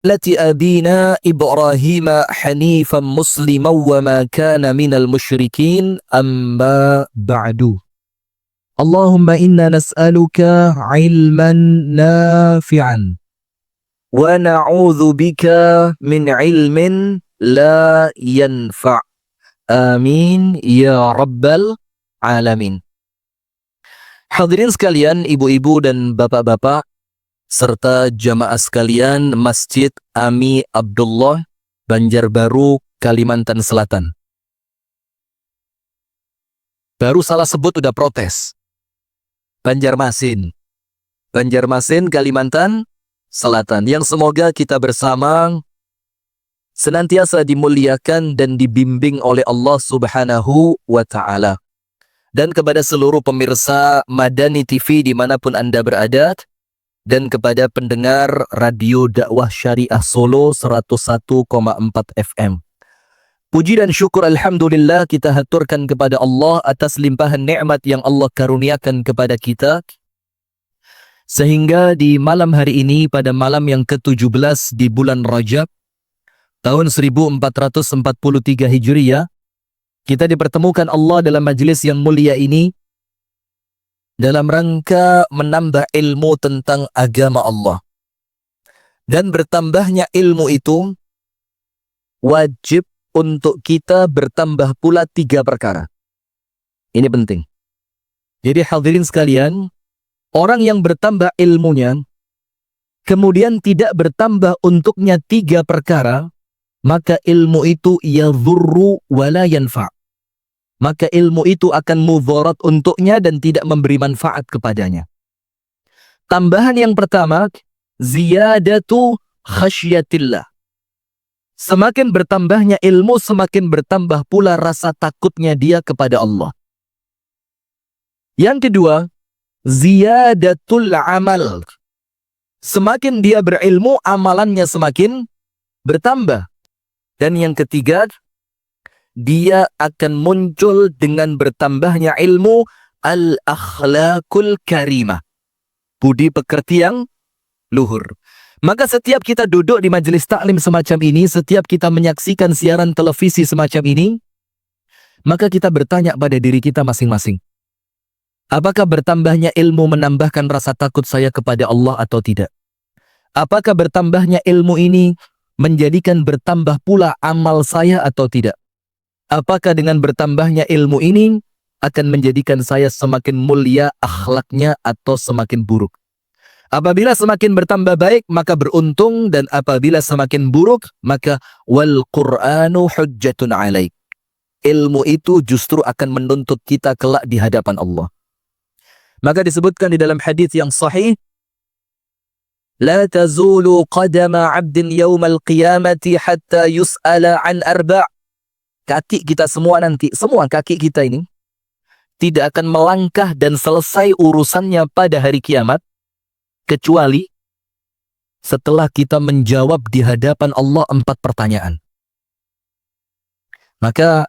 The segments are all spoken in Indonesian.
أبينا إبراهيم حنيفا مسلما وما كان من المشركين أما بعد اللهم إنا نسألك علما نافعا ونعوذ بك من علم لا ينفع آمين يا رب العالمين. Hadirin sekalian, ibu-ibu dan bapak-bapak serta jamaah sekalian Masjid Ami Abdullah, Banjarbaru, Kalimantan Selatan. Baru salah sebut udah protes. Banjarmasin, Kalimantan Selatan. Yang semoga kita bersama senantiasa dimuliakan dan dibimbing oleh Allah Subhanahu wa Ta'ala. Dan kepada seluruh pemirsa Madani TV dimanapun Anda berada, dan kepada pendengar Radio Dakwah Syariah Solo 101,4 FM. Puji dan syukur alhamdulillah kita haturkan kepada Allah atas limpahan nikmat yang Allah karuniakan kepada kita. Sehingga di malam hari ini, pada malam yang ke-17 di bulan Rajab, tahun 1443 Hijriah, kita dipertemukan Allah dalam majelis yang mulia ini dalam rangka menambah ilmu tentang agama Allah. Dan bertambahnya ilmu itu wajib untuk kita bertambah pula 3 perkara. Ini penting. Jadi hadirin sekalian, orang yang bertambah ilmunya kemudian tidak bertambah untuknya 3 perkara, maka ilmu itu yadhurru wala yanfa'. Maka ilmu itu akan mudharat untuknya dan tidak memberi manfaat kepadanya. Tambahan yang pertama, ziyadatu khasyatillah. Semakin bertambahnya ilmu, semakin bertambah pula rasa takutnya dia kepada Allah. Yang kedua, ziyadatul amal. Semakin dia berilmu, amalannya semakin bertambah. Dan yang ketiga, dia akan muncul dengan bertambahnya ilmu al-akhlaqul karimah. Budi pekerti yang luhur. Maka setiap kita duduk di majelis taklim semacam ini, setiap kita menyaksikan siaran televisi semacam ini, maka kita bertanya pada diri kita masing-masing. Apakah bertambahnya ilmu menambahkan rasa takut saya kepada Allah atau tidak? Apakah bertambahnya ilmu ini menjadikan bertambah pula amal saya atau tidak? Apakah dengan bertambahnya ilmu ini akan menjadikan saya semakin mulia akhlaknya atau semakin buruk? Apabila semakin bertambah baik, maka beruntung, dan apabila semakin buruk, maka wal Qur'anu hujjatun alaik. Ilmu itu justru akan menuntut kita kelak di hadapan Allah. Maka disebutkan di dalam hadis yang sahih, la tazulu qadama 'abdin yawmal qiyamati hatta yus'ala an arba'. Kaki kita semua nanti, semua kaki kita ini tidak akan melangkah dan selesai urusannya pada hari kiamat kecuali setelah kita menjawab di hadapan Allah 4 pertanyaan. Maka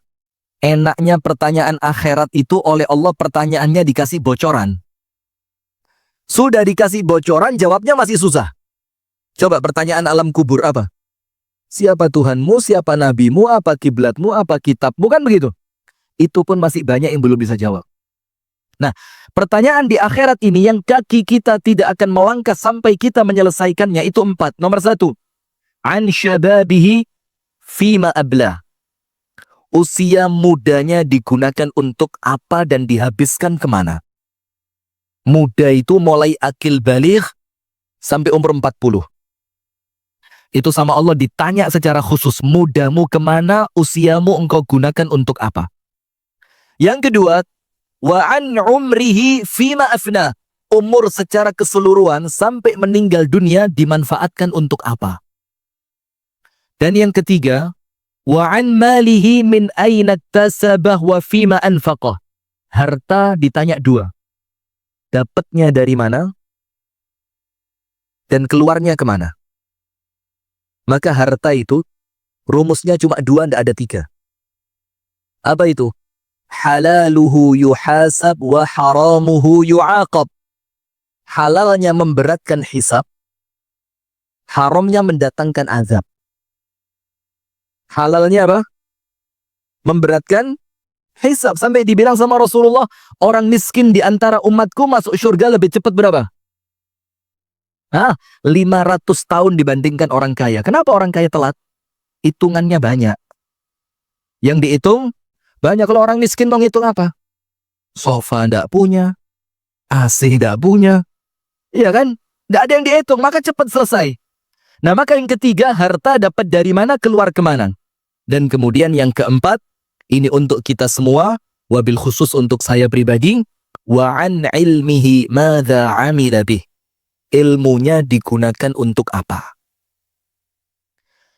enaknya pertanyaan akhirat itu oleh Allah pertanyaannya dikasih bocoran. Sudah dikasih bocoran, jawabnya masih susah. Coba pertanyaan alam kubur apa? Siapa Tuhanmu, siapa nabimu, apa kiblatmu, apa kitabmu, kan begitu. Itu pun masih banyak yang belum bisa jawab. Nah, pertanyaan di akhirat ini yang kaki kita tidak akan melangkah sampai kita menyelesaikannya itu 4. Nomor 1, an syababihi fima ablah. Usia mudanya digunakan untuk apa dan dihabiskan kemana? Muda itu mulai akil baligh sampai umur 40. Itu sama Allah ditanya secara khusus, mudamu kemana, usiamu engkau gunakan untuk apa? Yang kedua, wa an umrihi fima afna. Umur secara keseluruhan sampai meninggal dunia dimanfaatkan untuk apa? Dan yang ketiga, wa an malihi min aina tasabah wa fima anfaqah. Harta ditanya 2. Dapatnya dari mana? Dan keluarnya kemana? Maka harta itu rumusnya cuma 2, tidak ada 3. Apa itu? Halaluhu yuhasab wa haramuhu yu'aqab. Halalnya memberatkan hisab, Haramnya mendatangkan azab. Halalnya apa? Memberatkan hisab. Sampai dibilang sama Rasulullah, orang miskin di antara umatku masuk surga lebih cepat berapa? 500 tahun dibandingkan orang kaya. Kenapa orang kaya telat? Hitungannya banyak. Yang dihitung banyak. Kalau orang miskin mau ngitung apa? Sofa ndak punya, AC ndak punya. Iya kan? Ndak ada yang dihitung, maka cepat selesai. Nah, maka yang ketiga, harta dapat dari mana, keluar kemana. Dan kemudian yang keempat, ini untuk kita semua, wabil khusus untuk saya pribadi, wa an ilmihi madza amila bih. Ilmunya digunakan untuk apa?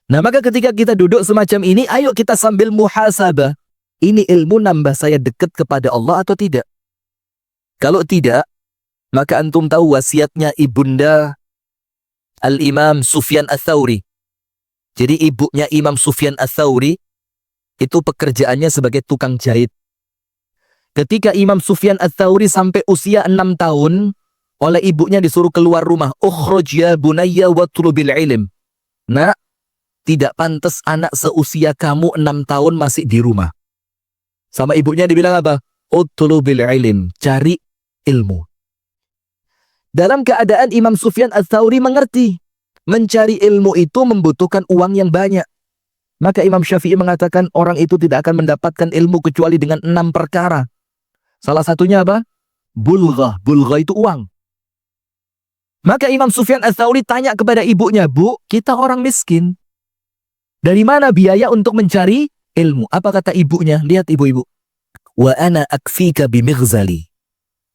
Nah, maka ketika kita duduk semacam ini, ayo kita sambil muhasabah. Ini ilmu nambah saya dekat kepada Allah atau tidak? Kalau tidak, maka antum tahu wasiatnya ibunda Al-Imam Sufyan Ats-Tsauri. Jadi ibunya Imam Sufyan Ats-Tsauri itu pekerjaannya sebagai tukang jahit. Ketika Imam Sufyan Ats-Tsauri sampai usia 6 tahun, oleh ibunya disuruh keluar rumah. Ukhruj ya bunayya watlubil ilm. Nah, tidak pantas anak seusia kamu 6 tahun masih di rumah. Sama ibunya dibilang apa? Utlubil ilm, cari ilmu. Dalam keadaan Imam Sufyan Ats-Tsauri mengerti, mencari ilmu itu membutuhkan uang yang banyak. Maka Imam Syafi'i mengatakan orang itu tidak akan mendapatkan ilmu kecuali dengan 6 perkara. Salah satunya apa? Bulghah. Bulghah itu uang. Maka Imam Sufyan Ats-Tsauri tanya kepada ibunya, Bu, kita orang miskin. Dari mana biaya untuk mencari ilmu? Apa kata ibunya? Lihat ibu-ibu. Wa ana akfika bimighzali.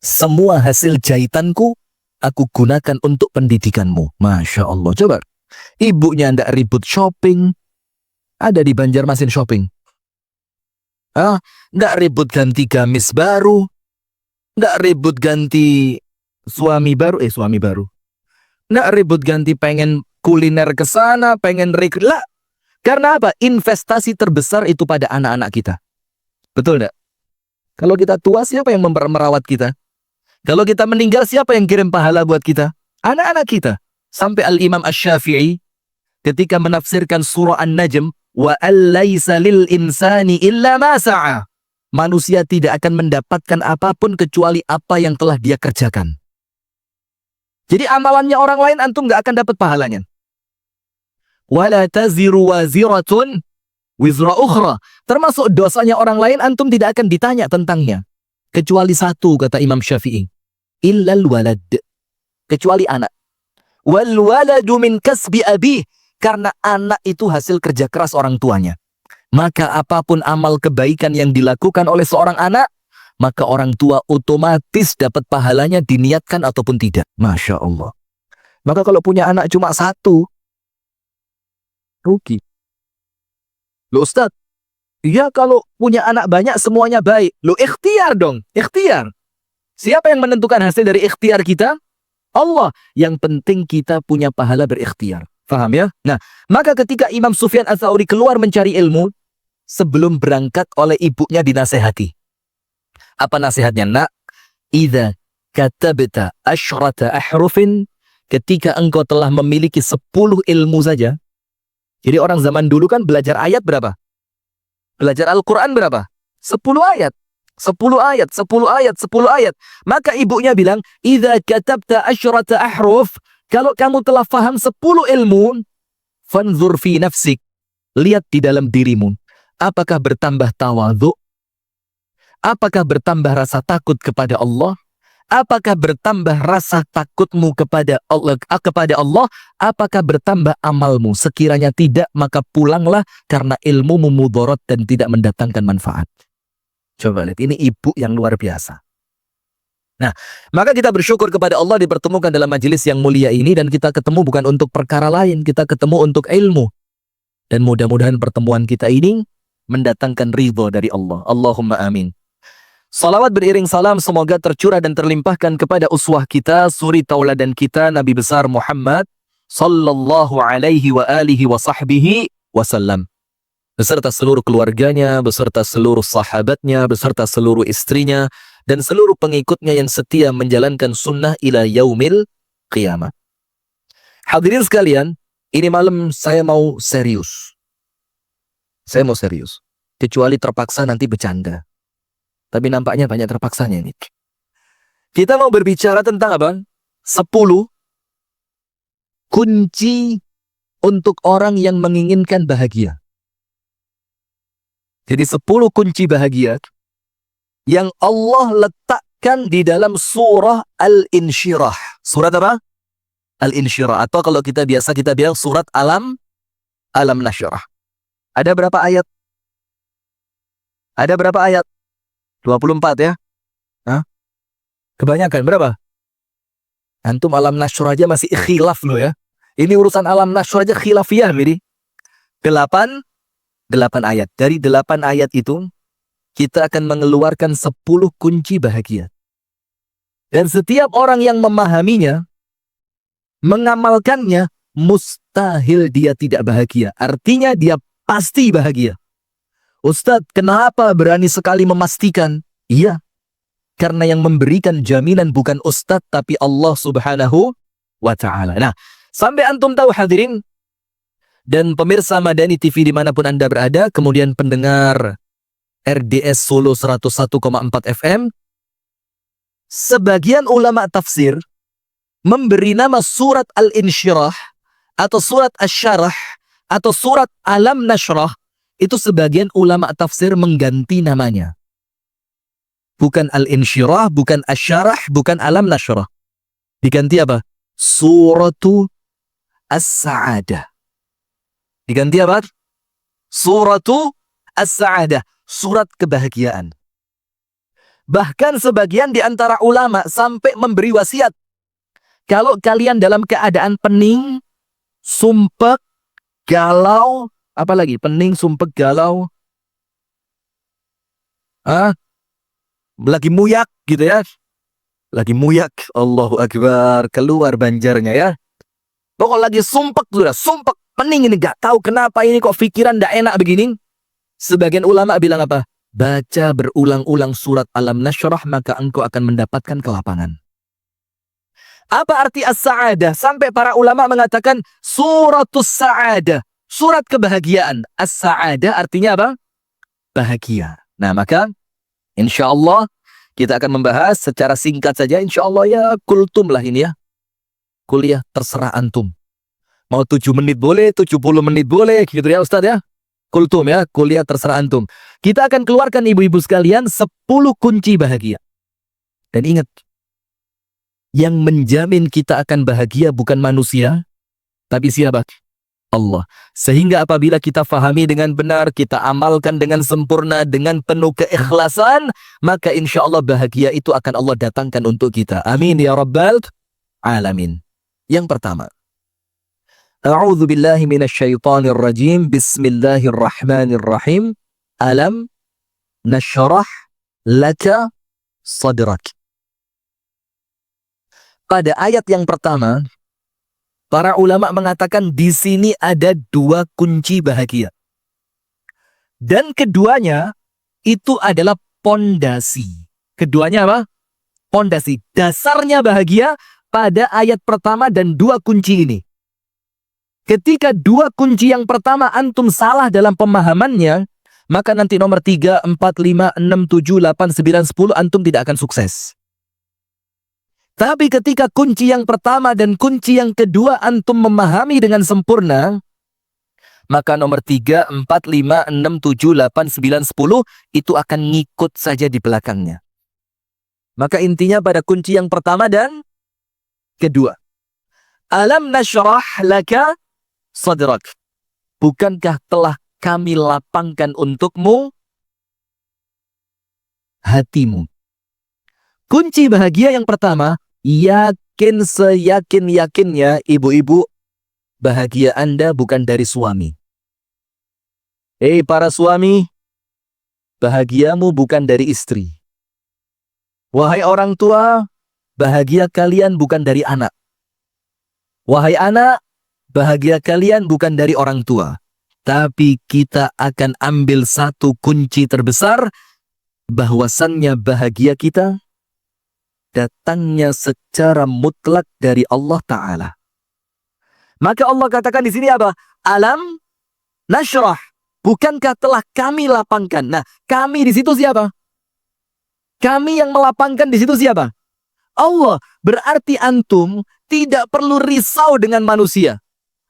Semua hasil jahitanku aku gunakan untuk pendidikanmu. Masya Allah. Coba. Ibunya ndak ribut shopping. Ada di Banjarmasin shopping. Ndak ribut ganti gamis baru. Ndak ribut ganti suami baru. Nggak ribut ganti pengen kuliner ke sana, pengen rekla. Karena apa? Investasi terbesar itu pada anak-anak kita. Betul nggak? Kalau kita tua, siapa yang merawat kita? Kalau kita meninggal, siapa yang kirim pahala buat kita? Anak-anak kita. Sampai Al-Imam Asy-Syafi'i ketika menafsirkan surah An-Najm, wa allaysa lil insani illa ma sa'a. Manusia tidak akan mendapatkan apapun kecuali apa yang telah dia kerjakan. Jadi amalannya orang lain antum nggak akan dapat pahalanya. Wala taziru waziratun wizra ukhra. Termasuk dosanya orang lain antum tidak akan ditanya tentangnya. Kecuali satu, kata Imam Syafi'i. Illal walad. Kecuali anak. Wal waladu min kasbi abih. Karena anak itu hasil kerja keras orang tuanya. Maka apapun amal kebaikan yang dilakukan oleh seorang anak, maka orang tua otomatis dapat pahalanya diniatkan ataupun tidak. Masya Allah. Maka kalau punya anak cuma satu, rugi. Loh Ustaz, iya kalau punya anak banyak semuanya baik. Loh ikhtiar dong, ikhtiar. Siapa yang menentukan hasil dari ikhtiar kita? Allah. Yang penting kita punya pahala berikhtiar. Faham ya? Nah, maka ketika Imam Sufyan Ats-Tsauri keluar mencari ilmu, sebelum berangkat oleh ibunya dinasehati. Apa nasihatnya? Nak, idza katabta asyrata ahrufin, ketika engkau telah memiliki 10 ilmu saja. Jadi orang zaman dulu kan belajar ayat berapa? Belajar Al-Quran berapa? 10 ayat. 10 ayat, 10 ayat, 10 ayat. Maka ibunya bilang, idza katabta asyrata ahruf, kalau kamu telah faham 10 ilmu, fanzur fi nafsik, lihat di dalam dirimu. Apakah bertambah tawadhu? Apakah bertambah rasa takut kepada Allah? Apakah bertambah rasa takutmu kepada Allah? Apakah bertambah amalmu? Sekiranya tidak, maka pulanglah karena ilmu mudarat dan tidak mendatangkan manfaat. Coba lihat, ini ibu yang luar biasa. Nah, maka kita bersyukur kepada Allah dipertemukan dalam majelis yang mulia ini, dan kita ketemu bukan untuk perkara lain, kita ketemu untuk ilmu. Dan mudah-mudahan pertemuan kita ini mendatangkan ridho dari Allah. Allahumma amin. Salawat beriring salam semoga tercurah dan terlimpahkan kepada uswah kita, suri tauladan kita, Nabi besar Muhammad sallallahu alaihi wa alihi wa sahbihi wasallam. Beserta seluruh keluarganya, beserta seluruh sahabatnya, beserta seluruh istrinya, dan seluruh pengikutnya yang setia menjalankan sunnah ila yaumil qiyamah. Hadirin sekalian, Ini malam saya mau serius. Saya mau serius. Kecuali terpaksa nanti bercanda. Tapi nampaknya banyak terpaksanya ini. Kita mau berbicara tentang apa? 10 kunci untuk orang yang menginginkan bahagia. Jadi 10 kunci bahagia yang Allah letakkan di dalam surah Al-Insyirah. Surat apa? Al-Insyirah. Atau kalau kita bilang surat Alam Nasyrah. Ada berapa ayat? Ada berapa ayat? 24 ya? Hah? Kebanyakan berapa? Antum Alam Nasyrah aja masih khilaf loh ya. Ini urusan Alam Nasyrah aja khilafiyah ini. 8 ayat. Dari 8 ayat itu kita akan mengeluarkan 10 kunci bahagia. Dan setiap orang yang memahaminya, mengamalkannya, mustahil dia tidak bahagia. Artinya dia pasti bahagia. Ustadz, kenapa berani sekali memastikan? Iya, karena yang memberikan jaminan bukan Ustadz, tapi Allah Subhanahu wa Ta'ala. Nah, sampai antum tahu hadirin, dan pemirsa Madani TV dimanapun Anda berada, kemudian pendengar RDS Solo 101,4 FM, sebagian ulama tafsir memberi nama surat Al-Insyirah atau surat Asy-Syarah atau surat Alam Nasyrah, itu sebagian ulama tafsir mengganti namanya. Bukan Al-Insyirah, bukan Asy-Syarah, bukan Alam Nasyrah. Diganti apa? Suratu As-Sa'adah. Diganti apa? Suratu As-Sa'adah. Surat kebahagiaan. Bahkan sebagian di antara ulama sampai memberi wasiat. Kalau kalian dalam keadaan pening, sumpek, galau, apalagi pening, sumpek, galau, lagi muyak gitu ya. Lagi muyak, Allahu Akbar, keluar banjarnya ya. Pokok lagi sumpek sudah, sumpek, pening ini, gak tahu kenapa ini kok pikiran gak enak begini. Sebagian ulama bilang apa? Baca berulang-ulang surat Alam Nasyrah, maka engkau akan mendapatkan kelapangan. Apa arti As-Sa'adah? Sampai para ulama mengatakan suratus Sa'adah, surat kebahagiaan. As-Sa'adah artinya apa? Bahagia. Nah, maka insya Allah kita akan membahas secara singkat saja. Insya Allah ya kultum lah ini ya. Kuliah terserah antum. Mau 7 menit boleh, 70 menit boleh, gitu ya Ustadz ya. Kultum ya, kuliah terserah antum. Kita akan keluarkan ibu-ibu sekalian 10 kunci bahagia. Dan ingat, yang menjamin kita akan bahagia bukan manusia, tapi siapa? Allah. Sehingga apabila kita fahami dengan benar, kita amalkan dengan sempurna, dengan penuh keikhlasan, maka insya Allah bahagia itu akan Allah datangkan untuk kita. Amin ya Rabbal Alamin. Yang pertama, A'udzu billahi minasyaitonir rajim. Bismillahirrahmanirrahim. Alam nasyrah laka sadrak. Pada ayat yang pertama, para ulama mengatakan di sini ada 2 kunci bahagia. Dan keduanya itu adalah pondasi. Keduanya apa? Pondasi. Dasarnya bahagia pada ayat pertama dan 2 kunci ini. Ketika 2 kunci yang pertama antum salah dalam pemahamannya, maka nanti nomor 3, 4, 5, 6, 7, 8, 9, 10 antum tidak akan sukses. Tapi ketika kunci yang pertama dan kunci yang kedua antum memahami dengan sempurna, maka nomor 3, 4, 5, 6, 7, 8, 9, 10 itu akan ngikut saja di belakangnya. Maka intinya pada kunci yang pertama dan kedua. Alam nasyrah laka sadrak. Bukankah telah kami lapangkan untukmu hatimu? Kunci bahagia yang pertama, yakin seyakin-yakinnya ibu-ibu, bahagia Anda bukan dari suami. Para suami, bahagiamu bukan dari istri. Wahai orang tua, bahagia kalian bukan dari anak. Wahai anak, bahagia kalian bukan dari orang tua. Tapi kita akan ambil satu kunci terbesar, bahwasannya bahagia kita datangnya secara mutlak dari Allah Ta'ala. Maka Allah katakan di sini apa? Alam nashrah. Bukankah telah kami lapangkan? Nah, kami di situ siapa? Kami yang melapangkan di situ siapa? Allah. Berarti antum tidak perlu risau dengan manusia.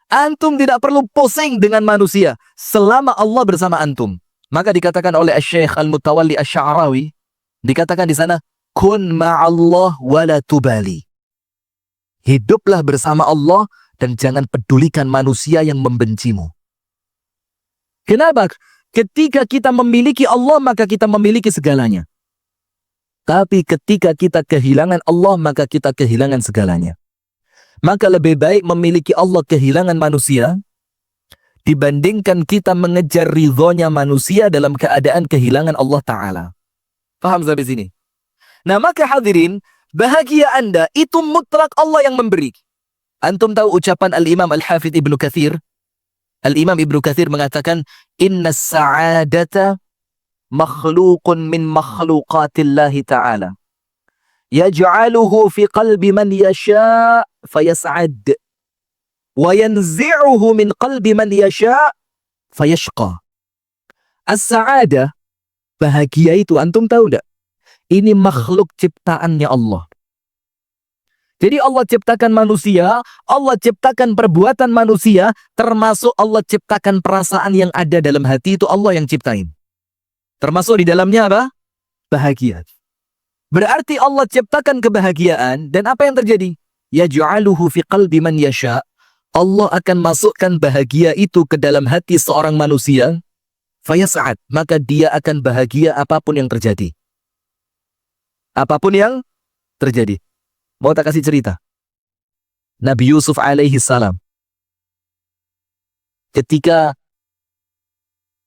Antum tidak perlu pusing dengan manusia selama Allah bersama antum. Maka dikatakan oleh Syekh Al-Mutawalli Asy-Sya'rawi, dikatakan di sana, kun ma'allah wa la tubali. Hiduplah bersama Allah dan jangan pedulikan manusia yang membencimu. Kenapa? Ketika kita memiliki Allah, maka kita memiliki segalanya. Tapi ketika kita kehilangan Allah, maka kita kehilangan segalanya. Maka lebih baik memiliki Allah kehilangan manusia dibandingkan kita mengejar ridhonya manusia dalam keadaan kehilangan Allah Ta'ala. Paham sampai sini? Nah, maka hadirin, bahagia Anda itu mutlak Allah yang memberi. Antum tahu ucapan Al-Imam Al-Hafidh Ibnu Katsir? Al-Imam Ibnu Katsir mengatakan, inna sa'adata makhluqun min makhluqatillahi ta'ala. Yaj'aluhu fi qalbi man yasha' fayas'ad. Wa yanzi'uhu min qalbi man yasha' fayashqa. As-sa'adah, bahagia itu, antum tahu enggak? Ini makhluk ciptaannya Allah. Jadi Allah ciptakan manusia, Allah ciptakan perbuatan manusia, termasuk Allah ciptakan perasaan yang ada dalam hati, itu Allah yang ciptain. Termasuk di dalamnya apa? Bahagia. Berarti Allah ciptakan kebahagiaan, dan apa yang terjadi? Yaj'aluhu fi qalbi man yasha'. Allah akan masukkan bahagia itu ke dalam hati seorang manusia. Fayas'ad, maka dia akan bahagia apapun yang terjadi. Apapun yang terjadi. Mau tak kasih cerita? Nabi Yusuf alaihi salam, ketika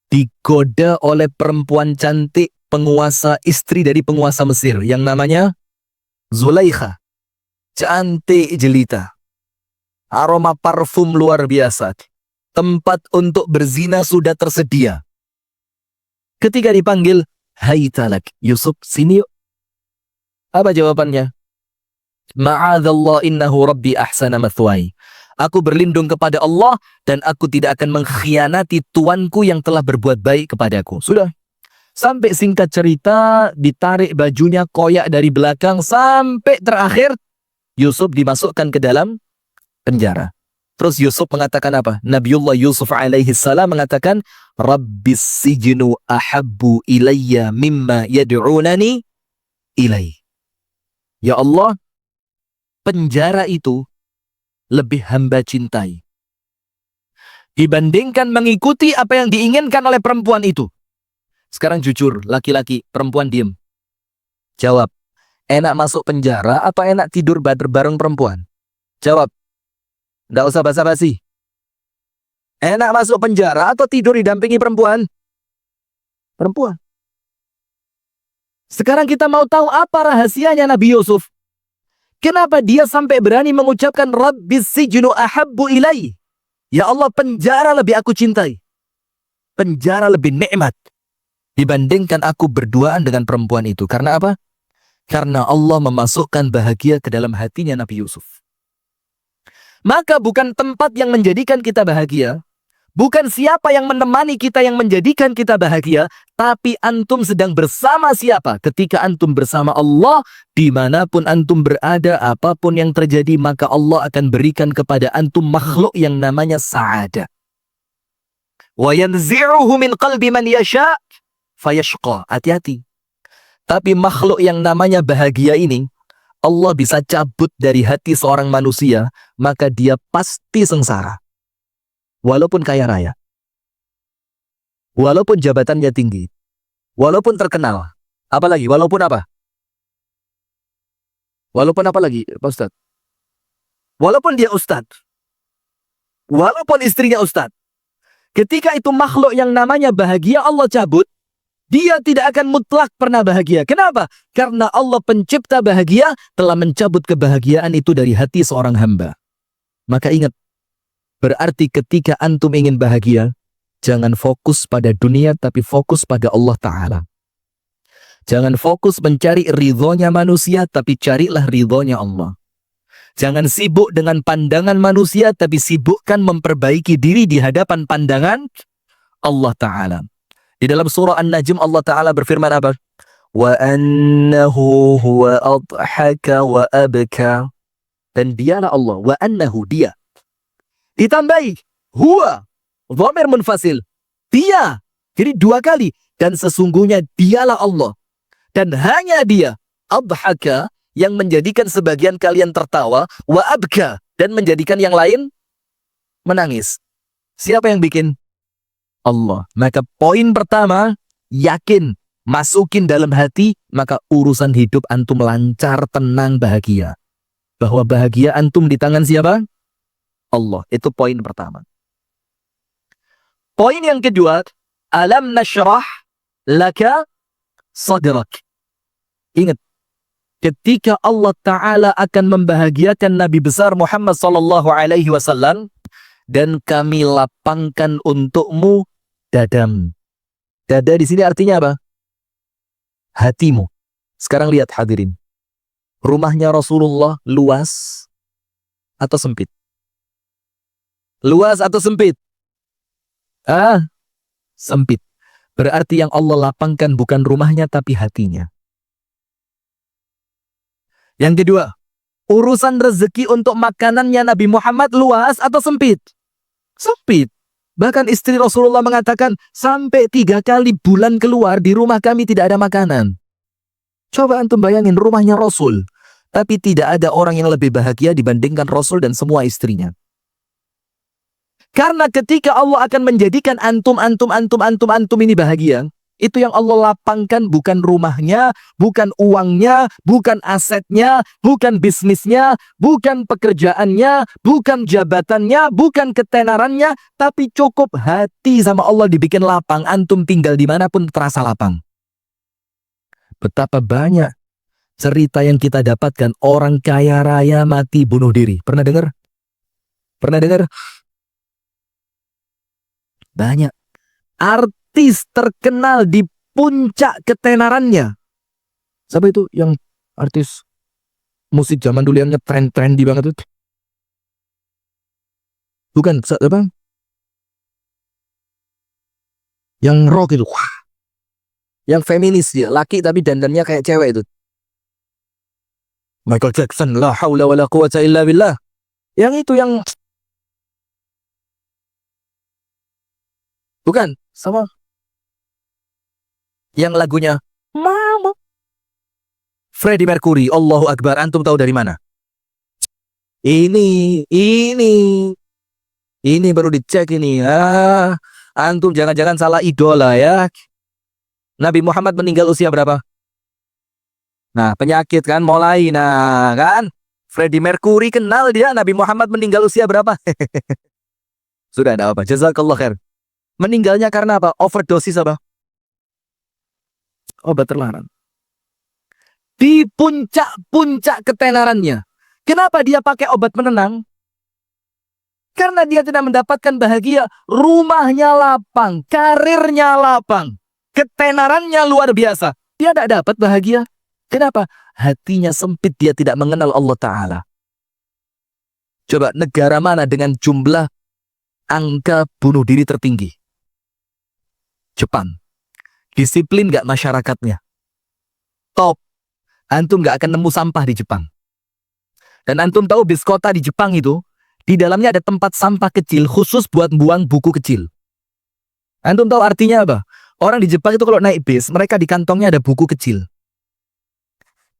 digoda oleh perempuan cantik, penguasa, istri dari penguasa Mesir yang namanya Zulaikha. Cantik jelita. Aroma parfum luar biasa. Tempat untuk berzina sudah tersedia. Ketika dipanggil, hai talak, Yusuf, sini yuk. Apa jawabannya? Ma'adzallah innahu rabbi ahsana mathwai. Aku berlindung kepada Allah dan aku tidak akan mengkhianati tuanku yang telah berbuat baik kepadaku. Sudah. Sampai singkat cerita, ditarik bajunya koyak dari belakang sampai terakhir Yusuf dimasukkan ke dalam penjara. Terus Yusuf mengatakan apa? Nabiullah Yusuf alaihi salam mengatakan, Rabbis sijnu ahabbu ilayya mimma yad'unani ilai. Ya Allah, penjara itu lebih hamba cintai dibandingkan mengikuti apa yang diinginkan oleh perempuan itu. Sekarang jujur, laki-laki, perempuan diem. Jawab, enak masuk penjara apa enak tidur bareng perempuan? Jawab, nggak usah basa-basi. Enak masuk penjara atau tidur didampingi perempuan? Perempuan. Sekarang kita mau tahu apa rahasianya Nabi Yusuf. Kenapa dia sampai berani mengucapkan Rabbis sijnu ahabbu ilai? Ya Allah, penjara lebih aku cintai. Penjara lebih nikmat dibandingkan aku berduaan dengan perempuan itu. Karena apa? Karena Allah memasukkan bahagia ke dalam hatinya Nabi Yusuf. Maka bukan tempat yang menjadikan kita bahagia, bukan siapa yang menemani kita yang menjadikan kita bahagia, tapi antum sedang bersama siapa. Ketika antum bersama Allah, dimanapun antum berada, apapun yang terjadi, maka Allah akan berikan kepada antum makhluk yang namanya sa'adah. Wa yanzi'uhu min qalbi man yasha' fayashqa. Hati-hati. Tapi makhluk yang namanya bahagia ini, Allah bisa cabut dari hati seorang manusia, maka dia pasti sengsara. Walaupun kaya raya. Walaupun jabatannya tinggi. Walaupun terkenal. Apalagi, walaupun apa? Walaupun apa lagi, Pak Ustadz? Walaupun dia Ustadz. Walaupun istrinya Ustadz. Ketika itu makhluk yang namanya bahagia Allah cabut, dia tidak akan mutlak pernah bahagia. Kenapa? Karena Allah pencipta bahagia telah mencabut kebahagiaan itu dari hati seorang hamba. Maka ingat, berarti ketika antum ingin bahagia, jangan fokus pada dunia, tapi fokus pada Allah Ta'ala. Jangan fokus mencari ridhonya manusia, tapi carilah ridhonya Allah. Jangan sibuk dengan pandangan manusia, tapi sibukkan memperbaiki diri di hadapan pandangan Allah Ta'ala. Di dalam surah An-Najm Allah Ta'ala berfirman apa? Wa annahu huwa adhaka wa abka. Dan dialah Allah. Wa annahu, dia. Ditambahi huwa, dhamir munfasil, dia. Jadi dua kali. Dan sesungguhnya dialah Allah. Dan hanya dia, adhaka, yang menjadikan sebagian kalian tertawa, wa abka, dan menjadikan yang lain menangis. Siapa yang bikin? Allah. Maka poin pertama, yakin, masukin dalam hati, maka urusan hidup antum lancar, tenang, bahagia. Bahwa bahagia antum di tangan siapa? Allah. Itu poin pertama. Poin yang kedua, alam nashrah laka sadrak. Ingat, ketika Allah Ta'ala akan membahagiakan Nabi besar Muhammad Sallallahu Alaihi Wasallam, dan kami lapangkan untukmu dadamu. Dada di sini artinya apa? Hatimu. Sekarang lihat hadirin. Rumahnya Rasulullah luas atau sempit? Luas atau sempit? Sempit. Berarti yang Allah lapangkan bukan rumahnya tapi hatinya. Yang kedua, urusan rezeki untuk makanannya Nabi Muhammad luas atau sempit? Sempit. Bahkan istri Rasulullah mengatakan, sampai 3 kali bulan keluar di rumah kami tidak ada makanan. Coba antum bayangin rumahnya Rasul, tapi tidak ada orang yang lebih bahagia dibandingkan Rasul dan semua istrinya. Karena ketika Allah akan menjadikan antum ini bahagia, itu yang Allah lapangkan bukan rumahnya, bukan uangnya, bukan asetnya, bukan bisnisnya, bukan pekerjaannya, bukan jabatannya, bukan ketenarannya, tapi cukup hati sama Allah dibikin lapang. Antum tinggal dimanapun terasa lapang. Betapa banyak cerita yang kita dapatkan, orang kaya raya mati bunuh diri. Pernah dengar? Pernah dengar? Banyak. Artis terkenal di puncak ketenarannya. Siapa itu yang artis musik zaman dulu yang ngetren-trendi banget itu? Bukan, apa? Yang rock itu. Wah. Yang feminis dia, laki tapi dandannya kayak cewek itu. Michael Jackson, la haula wala quwata illa billah. Yang itu yang bukan, sama yang lagunya Mama. Freddie Mercury, Allahu Akbar. Antum tahu dari mana? Ini baru dicek ini. Antum jangan-jangan salah idola ya. Nabi Muhammad meninggal usia berapa? Nah, penyakit kan mulai. Nah, kan? Freddie Mercury kenal dia. Nabi Muhammad meninggal usia berapa? Sudah ada apa? Jazakallah khair. Meninggalnya karena apa? Overdosis apa? Obat terlarang. Di puncak-puncak ketenarannya. Kenapa dia pakai obat penenang? Karena dia tidak mendapatkan bahagia. Rumahnya lapang, karirnya lapang, ketenarannya luar biasa. Dia tidak dapat bahagia. Kenapa? Hatinya sempit, dia tidak mengenal Allah Ta'ala. Coba negara mana dengan jumlah angka bunuh diri tertinggi? Jepang. Disiplin gak masyarakatnya? Top. Antum gak akan nemu sampah di Jepang. Dan antum tahu bis kota di Jepang itu, di dalamnya ada tempat sampah kecil khusus buat buang buku kecil. Antum tahu artinya apa? Orang di Jepang itu kalau naik bis, mereka di kantongnya ada buku kecil.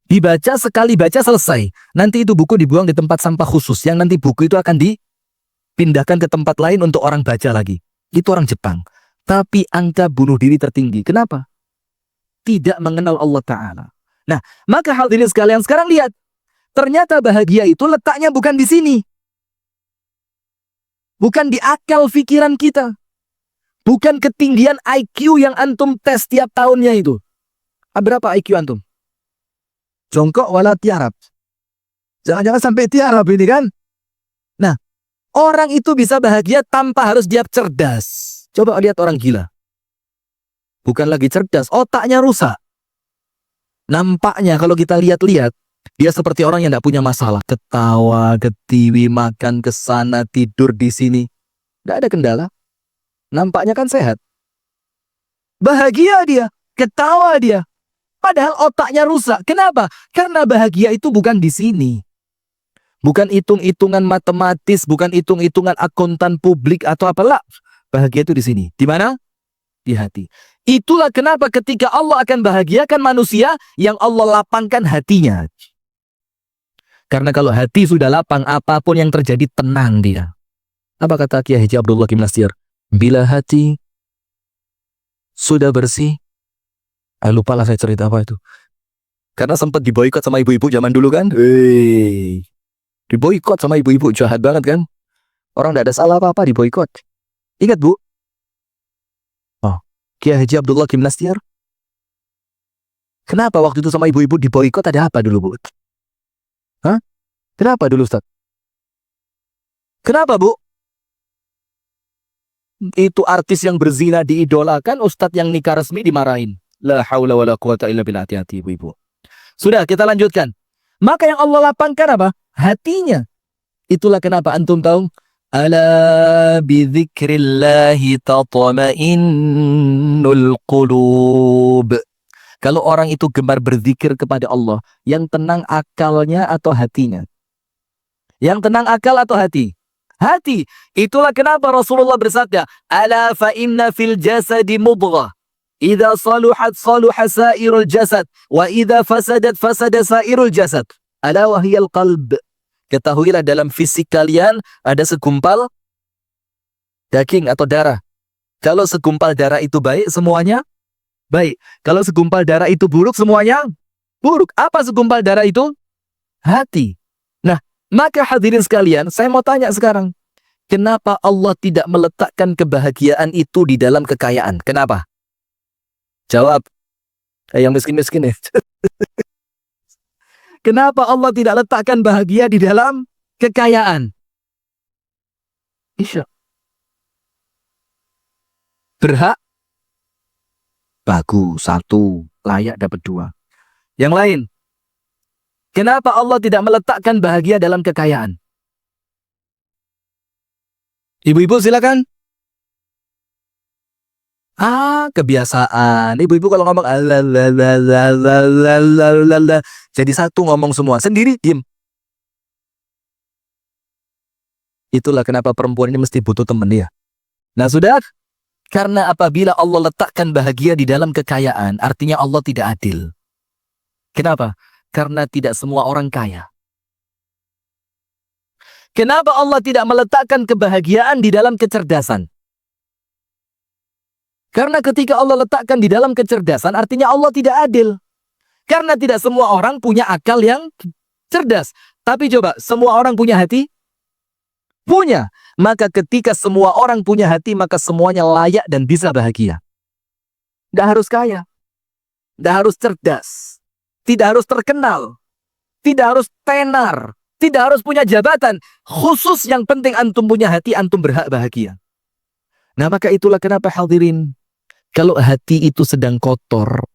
Dibaca sekali baca selesai. Nanti itu buku dibuang di tempat sampah khusus, yang nanti buku itu akan dipindahkan ke tempat lain untuk orang baca lagi. Itu orang Jepang. Tapi angka bunuh diri tertinggi. Kenapa? Tidak mengenal Allah Ta'ala. Nah, maka hadirin sekalian, sekarang lihat. Ternyata bahagia itu letaknya bukan di sini. Bukan di akal pikiran kita. Bukan ketinggian IQ yang antum tes tiap tahunnya itu. Berapa IQ antum? Jongkok wala tiarap. Jangan-jangan sampai tiarap ini kan? Nah, orang itu bisa bahagia tanpa harus dia cerdas. Coba lihat orang gila. Bukan lagi cerdas, otaknya rusak. Nampaknya kalau kita lihat-lihat, Dia seperti orang yang tidak punya masalah. Ketawa, ketiwi, makan ke sana, tidur di sini. Tidak ada kendala. Nampaknya kan sehat. Bahagia dia. Ketawa dia. Padahal otaknya rusak. Kenapa? Karena bahagia itu bukan di sini. Bukan hitung-hitungan matematis, bukan hitung-hitungan akuntan publik atau apalah. Bahagia itu di sini. Di mana? Di hati. Itulah kenapa ketika Allah akan bahagiakan manusia, yang Allah lapangkan hatinya. Karena kalau hati sudah lapang, apapun yang terjadi tenang dia. Apa kata Kiai Haji Abdullah Kim Nasir? Bila hati sudah bersih, lupa lah saya cerita apa itu. Karena sempat diboikot sama ibu-ibu zaman dulu kan. Diboikot sama ibu-ibu, jahat banget kan. Orang tidak ada salah apa-apa diboikot. Ingat Bu? Oh, Kiai Haji Abdullah Kim Nasir. Kenapa waktu itu sama ibu-ibu diboikot, ada apa dulu Bu? Hah? Kenapa dulu Ustaz? Kenapa Bu? Itu artis yang berzina diidolakan, Ustadz yang nikah resmi dimarahin. La haula wala quwata illa billah. Hati-hati ibu-ibu. Sudah, kita lanjutkan. Maka yang Allah lapangkan apa? Hatinya. Itulah kenapa antum tahu? Ala bidzikrillahi tatma'innul qulub. Kalau orang itu gemar berzikir kepada Allah, yang tenang akalnya atau hatinya? Yang tenang akal atau hati? Hati. Itulah kenapa Rasulullah bersabda, ala fa inna fil jasadi mudghah. Idza saluhat saluha sairul jasad wa idza fasadat fasada sairul jasad. Ala wa hiyal qalb. Ketahuilah dalam fisik kalian ada segumpal daging atau darah. Kalau segumpal darah itu baik, semuanya baik. Kalau segumpal darah itu buruk, semuanya buruk. Apa segumpal darah itu? Hati. Nah, maka hadirin sekalian, saya mau tanya sekarang. Kenapa Allah tidak meletakkan kebahagiaan itu di dalam kekayaan? Kenapa? Jawab. Yang miskin-miskin ya. Kenapa Allah tidak letakkan bahagia di dalam kekayaan? Isya. Berhak? Bagus, satu. Layak dapat dua. Yang lain? Kenapa Allah tidak meletakkan bahagia dalam kekayaan? Ibu-ibu silakan. Kebiasaan. Ibu-ibu kalau ngomong jadi satu ngomong semua. Sendiri diem. Itulah kenapa perempuan ini mesti butuh teman dia. Nah sudah. Karena apabila Allah letakkan bahagia di dalam kekayaan, artinya Allah tidak adil. Kenapa? Karena tidak semua orang kaya. Kenapa Allah tidak meletakkan kebahagiaan di dalam kecerdasan? Karena ketika Allah letakkan di dalam kecerdasan, artinya Allah tidak adil. Karena tidak semua orang punya akal yang cerdas. Tapi coba, semua orang punya hati? Punya. Maka ketika semua orang punya hati, maka semuanya layak dan bisa bahagia. Tidak harus kaya. Tidak harus cerdas. Tidak harus terkenal. Tidak harus tenar. Tidak harus punya jabatan. Khusus yang penting antum punya hati, antum berhak bahagia. Nah maka itulah kenapa hadirin. Kalau hati itu sedang kotor,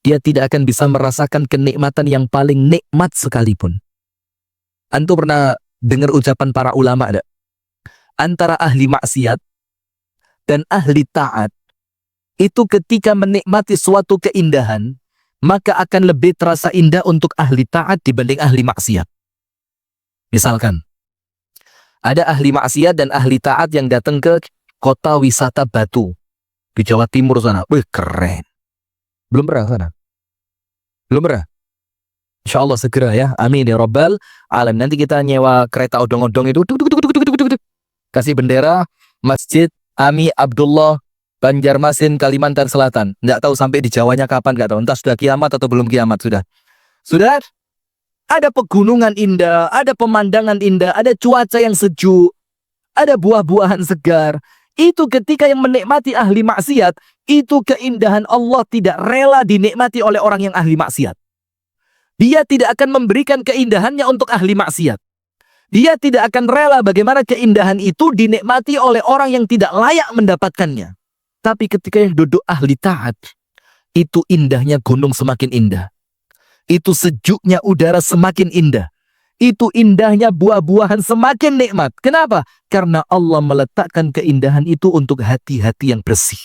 dia tidak akan bisa merasakan kenikmatan yang paling nikmat sekalipun. Antum pernah dengar ucapan para ulama ada? Antara ahli maksiat dan ahli taat, itu ketika menikmati suatu keindahan, maka akan lebih terasa indah untuk ahli taat dibanding ahli maksiat. Misalkan, ada ahli maksiat dan ahli taat yang datang ke kota wisata Batu di Jawa Timur sana. Wih, keren. Belum pernah sana? Belum pernah? Insya Allah segera ya. Amin ya Rabbal Alamin. Nanti kita nyewa kereta odong-odong itu. Kasih bendera Masjid Ami Abdullah Banjarmasin, Kalimantan Selatan. Nggak tahu sampai di Jawanya kapan, nggak tahu. Entah sudah kiamat atau belum kiamat. Sudah. Ada pegunungan indah, ada pemandangan indah, ada cuaca yang sejuk, ada buah-buahan segar. Itu ketika yang menikmati ahli maksiat, itu keindahan Allah tidak rela dinikmati oleh orang yang ahli maksiat. Dia tidak akan memberikan keindahannya untuk ahli maksiat. Dia tidak akan rela bagaimana keindahan itu dinikmati oleh orang yang tidak layak mendapatkannya. Tapi ketika yang duduk ahli taat, itu indahnya gunung semakin indah. Itu sejuknya udara semakin indah. Itu indahnya buah-buahan semakin nikmat. Kenapa? Karena Allah meletakkan keindahan itu untuk hati-hati yang bersih.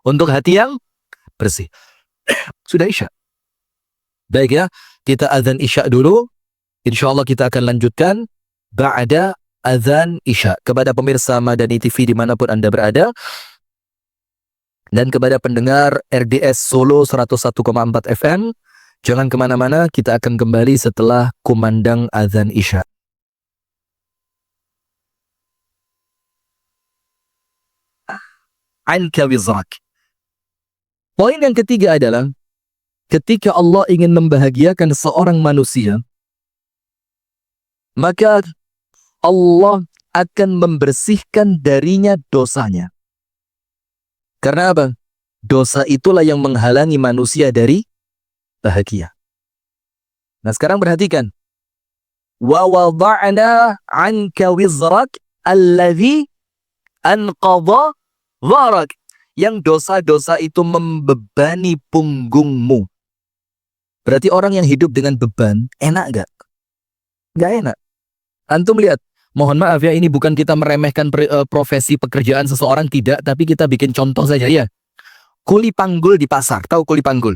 Untuk hati yang bersih. Sudah Isya. Baik ya, kita azan Isya dulu. Insya Allah kita akan lanjutkan ba'da azan Isya. Kepada pemirsa Madani TV dimanapun Anda berada, dan kepada pendengar RDS Solo 101,4 FM, jangan kemana-mana, kita akan kembali setelah kumandang azan Isya. Anka wizrak. Poin yang ketiga adalah, ketika Allah ingin membahagiakan seorang manusia, maka Allah akan membersihkan darinya dosanya. Karena apa? Dosa itulah yang menghalangi manusia dari bahagia. Nah sekarang perhatikan. Wa wada'na 'anka wizrak alladhi anqadha dharak. Yang dosa-dosa itu membebani punggungmu. Berarti orang yang hidup dengan beban, enak gak? Gak enak. Antum lihat, mohon maaf ya, ini bukan kita meremehkan profesi pekerjaan seseorang, tidak, tapi kita bikin contoh saja ya. Kuli panggul di pasar, tahu kuli panggul?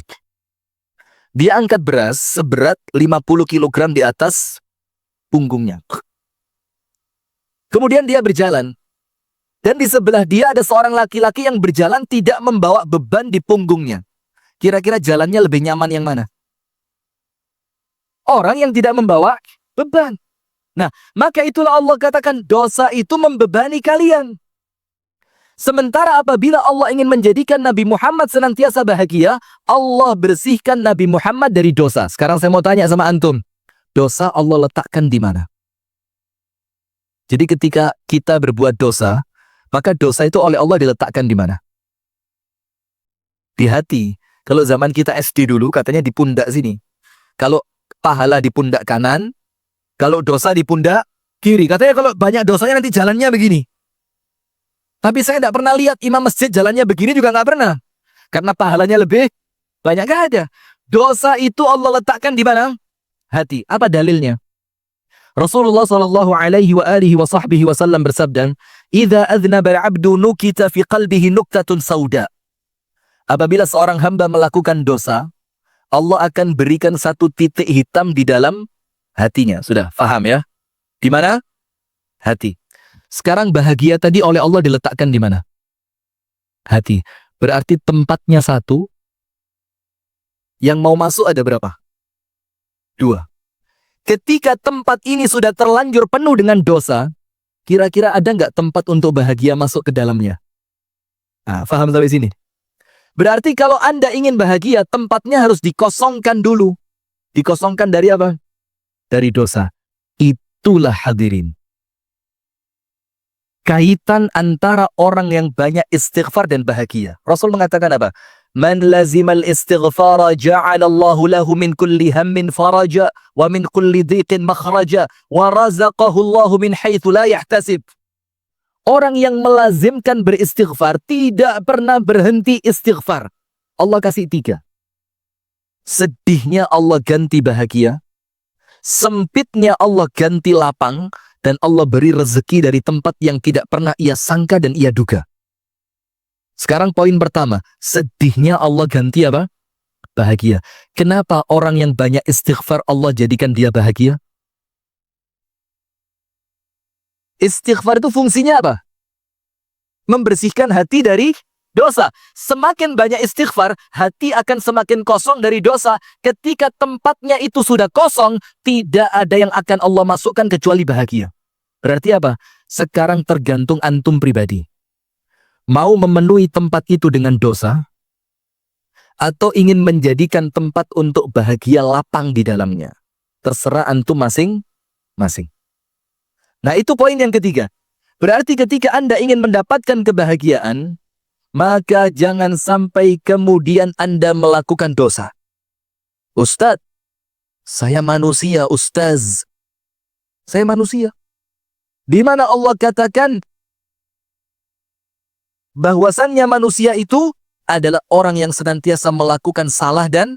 Dia angkat beras seberat 50 kg di atas punggungnya. Kemudian dia berjalan. Dan di sebelah dia ada seorang laki-laki yang berjalan tidak membawa beban di punggungnya. Kira-kira jalannya lebih nyaman yang mana? Orang yang tidak membawa beban. Nah, maka itulah Allah katakan dosa itu membebani kalian. Sementara apabila Allah ingin menjadikan Nabi Muhammad senantiasa bahagia, Allah bersihkan Nabi Muhammad dari dosa. Sekarang saya mau tanya sama antum, dosa Allah letakkan di mana? Jadi ketika kita berbuat dosa, maka dosa itu oleh Allah diletakkan di mana? Di hati. Kalau zaman kita SD dulu katanya di pundak sini. Kalau pahala di pundak kanan, kalau dosa di pundak kiri. Katanya kalau banyak dosanya nanti jalannya begini. Tapi saya tidak pernah lihat imam masjid jalannya begini, juga nggak pernah. Karena pahalanya lebih banyak, nggak ada. Dosa itu Allah letakkan di mana? Hati. Apa dalilnya? Rasulullah sallallahu alaihi wa sahbihi wasallam bersabda, "Idza adznaba al-'abdu nukita fi qalbihi nuktatun sauda." Apabila seorang hamba melakukan dosa, Allah akan berikan satu titik hitam di dalam hatinya. Sudah paham ya? Di mana? Hati. Sekarang bahagia tadi oleh Allah diletakkan di mana? Hati. Berarti tempatnya satu. Yang mau masuk ada berapa? 2. Ketika tempat ini sudah terlanjur penuh dengan dosa, kira-kira ada nggak tempat untuk bahagia masuk ke dalamnya? Nah, paham sampai sini? Berarti kalau Anda ingin bahagia, tempatnya harus dikosongkan dulu. Dikosongkan dari apa? Dari dosa. Itulah hadirin. Kaitan antara orang yang banyak istighfar dan bahagia. Rasul mengatakan apa? Man lazimal istighfara ja'alallahu lahu min kulli hammin faraja wa min kulli dhiqin makhraja wa razaqahu Allahu min haitsu la yahtasib. Orang yang melazimkan beristighfar tidak pernah berhenti istighfar. Allah kasih 3. Sedihnya Allah ganti bahagia. Sempitnya Allah ganti lapang. Dan Allah beri rezeki dari tempat yang tidak pernah ia sangka dan ia duga. Sekarang poin pertama, sedihnya Allah ganti apa? Bahagia. Kenapa orang yang banyak istighfar Allah jadikan dia bahagia? Istighfar itu fungsinya apa? Membersihkan hati dari dosa. Semakin banyak istighfar, hati akan semakin kosong dari dosa. Ketika tempatnya itu sudah kosong, tidak ada yang akan Allah masukkan kecuali bahagia. Berarti apa? Sekarang tergantung antum pribadi. Mau memenuhi tempat itu dengan dosa, atau ingin menjadikan tempat untuk bahagia lapang di dalamnya. Terserah antum masing-masing. Nah itu poin yang ketiga. Berarti ketika Anda ingin mendapatkan kebahagiaan, maka jangan sampai kemudian Anda melakukan dosa. Ustadz, saya manusia, Ustaz. Saya manusia. Di mana Allah katakan bahwasannya manusia itu adalah orang yang senantiasa melakukan salah dan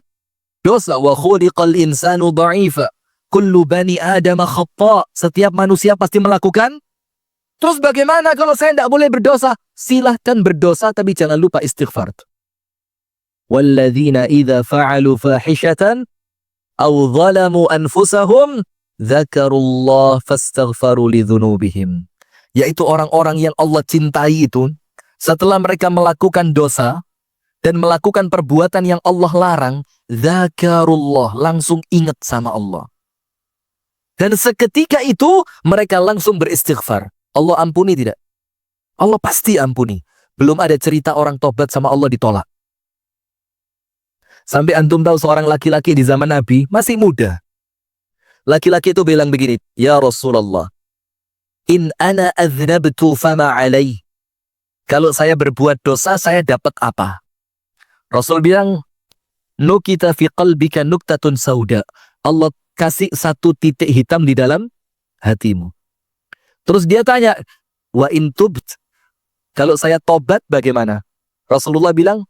dosa. Wa khuliqal insanu dha'ifa. Kullu bani Adam khata'. Setiap manusia pasti melakukan. Terus bagaimana kalau saya tidak boleh berdosa? Silahkan berdosa tapi jangan lupa istighfar. Walladzina idza fa'alu fahishatan aw zalamu anfusahum dzakarullah fastaghfaru lidzunubihim. Yaitu orang-orang yang Allah cintai itu, setelah mereka melakukan dosa dan melakukan perbuatan yang Allah larang, dzakarullah, langsung ingat sama Allah. Dan seketika itu mereka langsung beristighfar. Allah ampuni tidak? Allah pasti ampuni. Belum ada cerita orang tobat sama Allah ditolak. Sampai antum tahu seorang laki-laki di zaman Nabi masih muda. Laki-laki itu bilang begini, ya Rasulullah, in ana aznabtu fama alai. Kalau saya berbuat dosa, saya dapat apa? Rasul bilang, nukita fi qalbika nuktatun sauda. Allah kasih satu titik hitam di dalam hatimu. Terus dia tanya, wa in tubt, kalau saya tobat bagaimana? Rasulullah bilang,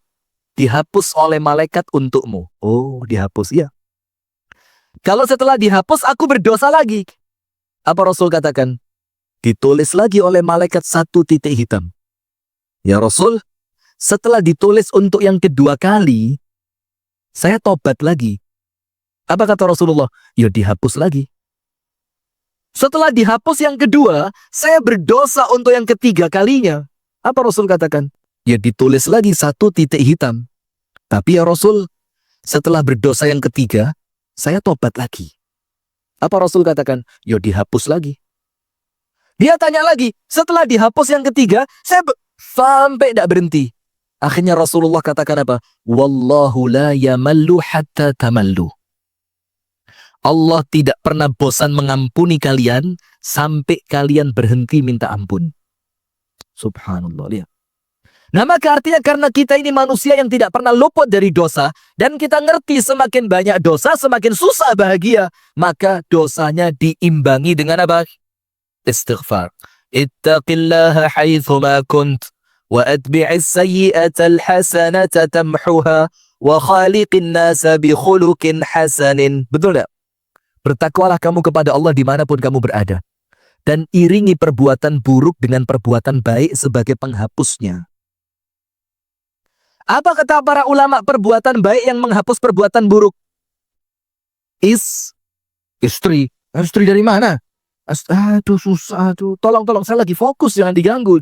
dihapus oleh malaikat untukmu. Oh, dihapus, ya. Kalau setelah dihapus, aku berdosa lagi. Apa Rasul katakan? Ditulis lagi oleh malaikat satu titik hitam. Ya Rasul, setelah ditulis untuk yang kedua kali, saya tobat lagi. Apa kata Rasulullah? Ya dihapus lagi. Setelah dihapus yang kedua, saya berdosa untuk yang ketiga kalinya. Apa Rasul katakan? Ya ditulis lagi satu titik hitam. Tapi ya Rasul, setelah berdosa yang ketiga, saya tobat lagi. Apa Rasul katakan? Ya dihapus lagi. Dia tanya lagi, setelah dihapus yang ketiga, saya sampai tidak berhenti. Akhirnya Rasulullah katakan apa? Wallahu la yamallu hatta tamallu. Allah tidak pernah bosan mengampuni kalian sampai kalian berhenti minta ampun. Subhanallah, lihat. Nah, maka artinya karena kita ini manusia yang tidak pernah luput dari dosa, dan kita ngerti semakin banyak dosa, semakin susah bahagia, maka dosanya diimbangi dengan apa? Istighfar. Ittaqillaha haitsuma kunt wa atbi'is sayyi'atal hasanata tamhuha wa khaliqin nasa bi khuluqin hasanin. Betul tak? Bertakwalah kamu kepada Allah dimanapun kamu berada, dan iringi perbuatan buruk dengan perbuatan baik sebagai penghapusnya. Apa kata para ulama perbuatan baik yang menghapus perbuatan buruk? Istri. Istri dari mana? Aduh susah, aduh. Tolong, saya lagi fokus, jangan diganggu.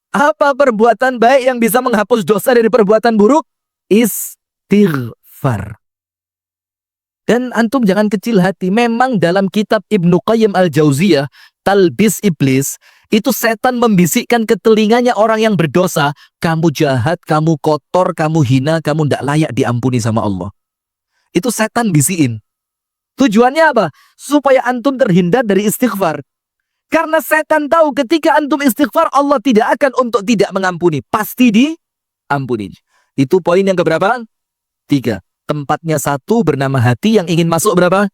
Apa perbuatan baik yang bisa menghapus dosa dari perbuatan buruk? Istighfar. Dan antum jangan kecil hati. Memang dalam kitab Ibnu Qayyim Al-Jauziyah, Talbis Iblis, itu setan membisikkan ke telinganya orang yang berdosa, kamu jahat, kamu kotor, kamu hina, kamu tidak layak diampuni sama Allah. Itu setan bisikin. Tujuannya apa? Supaya antum terhindar dari istighfar. Karena setan tahu ketika antum istighfar, Allah tidak akan untuk tidak mengampuni. Pasti diampuni. Itu poin yang keberapa? 3. Tempatnya 1 bernama hati, yang ingin masuk berapa?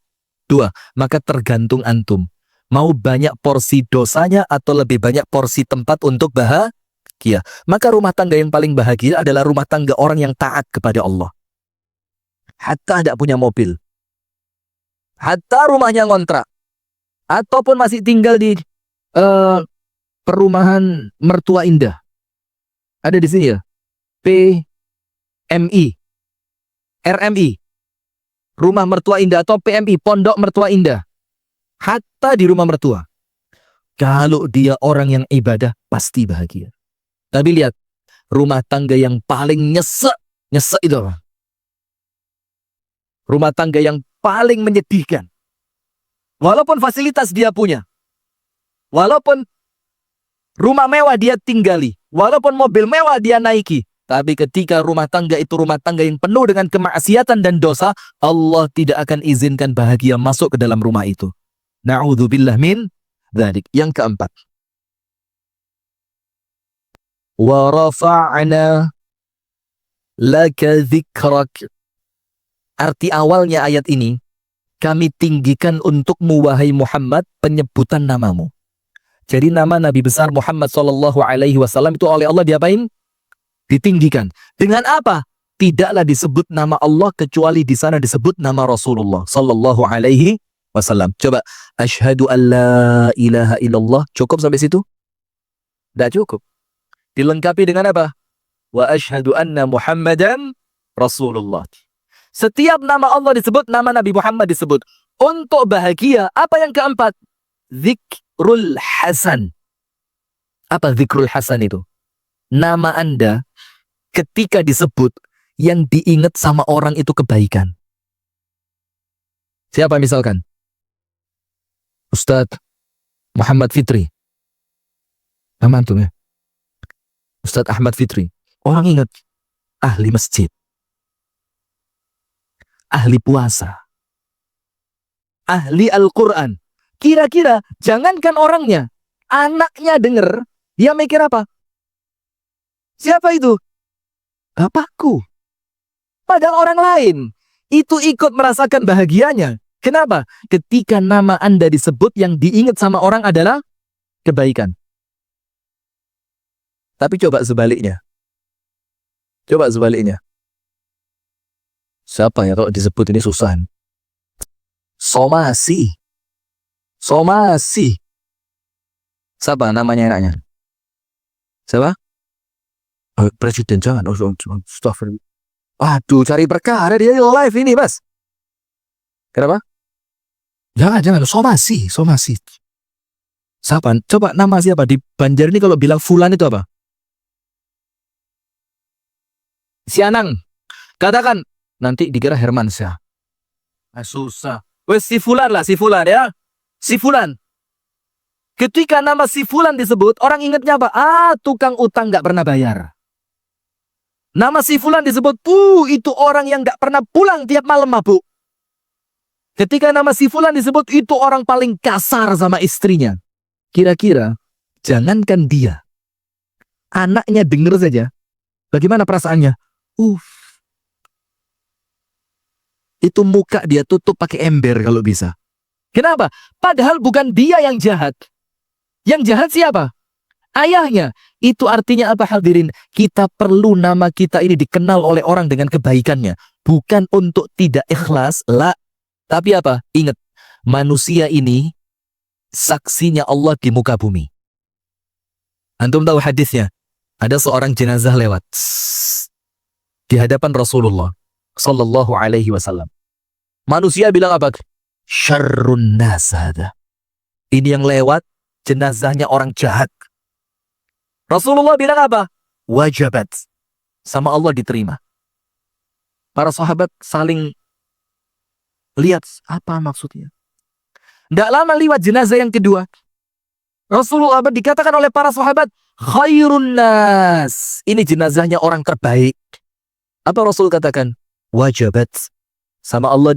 2. Maka tergantung antum. Mau banyak porsi dosanya atau lebih banyak porsi tempat untuk bahagia. Maka rumah tangga yang paling bahagia adalah rumah tangga orang yang taat kepada Allah. Hatta tidak punya mobil. Hatta rumahnya ngontrak. Ataupun masih tinggal di perumahan Mertua Indah. Ada di sini ya? PMI. RMI. Rumah Mertua Indah atau PMI, Pondok Mertua Indah. Hatta di rumah mertua. Kalau dia orang yang ibadah, pasti bahagia. Tapi lihat, rumah tangga yang paling nyesek itu apa? Rumah tangga yang paling menyedihkan. Walaupun fasilitas dia punya. Walaupun rumah mewah dia tinggali. Walaupun mobil mewah dia naiki. Tapi ketika rumah tangga itu rumah tangga yang penuh dengan kemaksiatan dan dosa, Allah tidak akan izinkan bahagia masuk ke dalam rumah itu. Na'udzubillah min dzalik. Yang keempat. Wa rafa'na laka dzikrak. Arti awalnya ayat ini, kami tinggikan untukmu wahai Muhammad penyebutan namamu. Jadi nama Nabi besar Muhammad SAW itu oleh Allah diapain? Ditinggikan. Dengan apa? tidaklah disebut nama Allah kecuali di sana disebut nama Rasulullah sallallahu alaihi wasallam. Coba, asyhadu an la ilaha illallah, cukup sampai situ? Tidak cukup. Dilengkapi dengan apa? Wa asyhadu anna Muhammadan Rasulullah. Setiap nama Allah disebut, nama Nabi Muhammad disebut. Untuk bahagia, apa yang keempat? Zikrul Hasan. Apa zikrul Hasan itu? Nama Anda ketika disebut, yang diingat sama orang itu kebaikan. Siapa misalkan? Ustadz Muhammad Fitri. Nama antum ya? Ustadz Ahmad Fitri. Orang ingat ahli masjid, ahli puasa, ahli Al-Quran. Kira-kira jangankan orangnya, anaknya denger, dia mikir apa? Siapa itu? Bapakku. Padahal orang lain itu ikut merasakan bahagianya. Kenapa? Ketika nama Anda disebut, yang diingat sama orang adalah kebaikan. Tapi coba sebaliknya. Coba sebaliknya. Siapa ya kalau disebut ini susah? Somasi. Somasi. Siapa namanya enaknya? Siapa? Presiden, jangan. Astagfirullah. Aduh, cari perkara dia live ini, Mas. Kenapa? Jangan. Somasi. Siapa? Coba nama siapa di Banjar ini kalau bilang fulan itu apa? Si Anang. Katakan, nanti dikira Hermansyah. Susah. Wes si fulan lah, si fulan ya. Si fulan. Ketika nama si fulan disebut, orang ingatnya apa? Tukang utang gak pernah bayar. Nama si fulan disebut, itu orang yang gak pernah pulang tiap malam mabuk. Ketika nama si fulan disebut, itu orang paling kasar sama istrinya. Kira-kira, jangankan dia, anaknya denger saja, bagaimana perasaannya? Itu muka dia tutup pakai ember kalau bisa. Kenapa? Padahal bukan dia yang jahat. Yang jahat siapa? Ayahnya. Itu artinya apa, hadirin? Kita perlu nama kita ini dikenal oleh orang dengan kebaikannya. Bukan untuk tidak ikhlas, lah. Tapi apa? Ingat, manusia ini saksinya Allah di muka bumi. Antum tahu hadisnya? Ada seorang jenazah lewat di hadapan Rasulullah sallallahu alaihi wasallam. Manusia bilang apa? Syarrun nas hada. Ini yang lewat jenazahnya orang jahat. Rasulullah bilang apa? Wajabat. Sama Allah diterima. Para sahabat saling lihat apa maksudnya. Tidak lama lewat jenazah yang kedua. Rasulullah dikatakan oleh para sahabat, khairun nas. Ini jenazahnya orang terbaik. Apa Rasul katakan? Wajabat. Sama Allah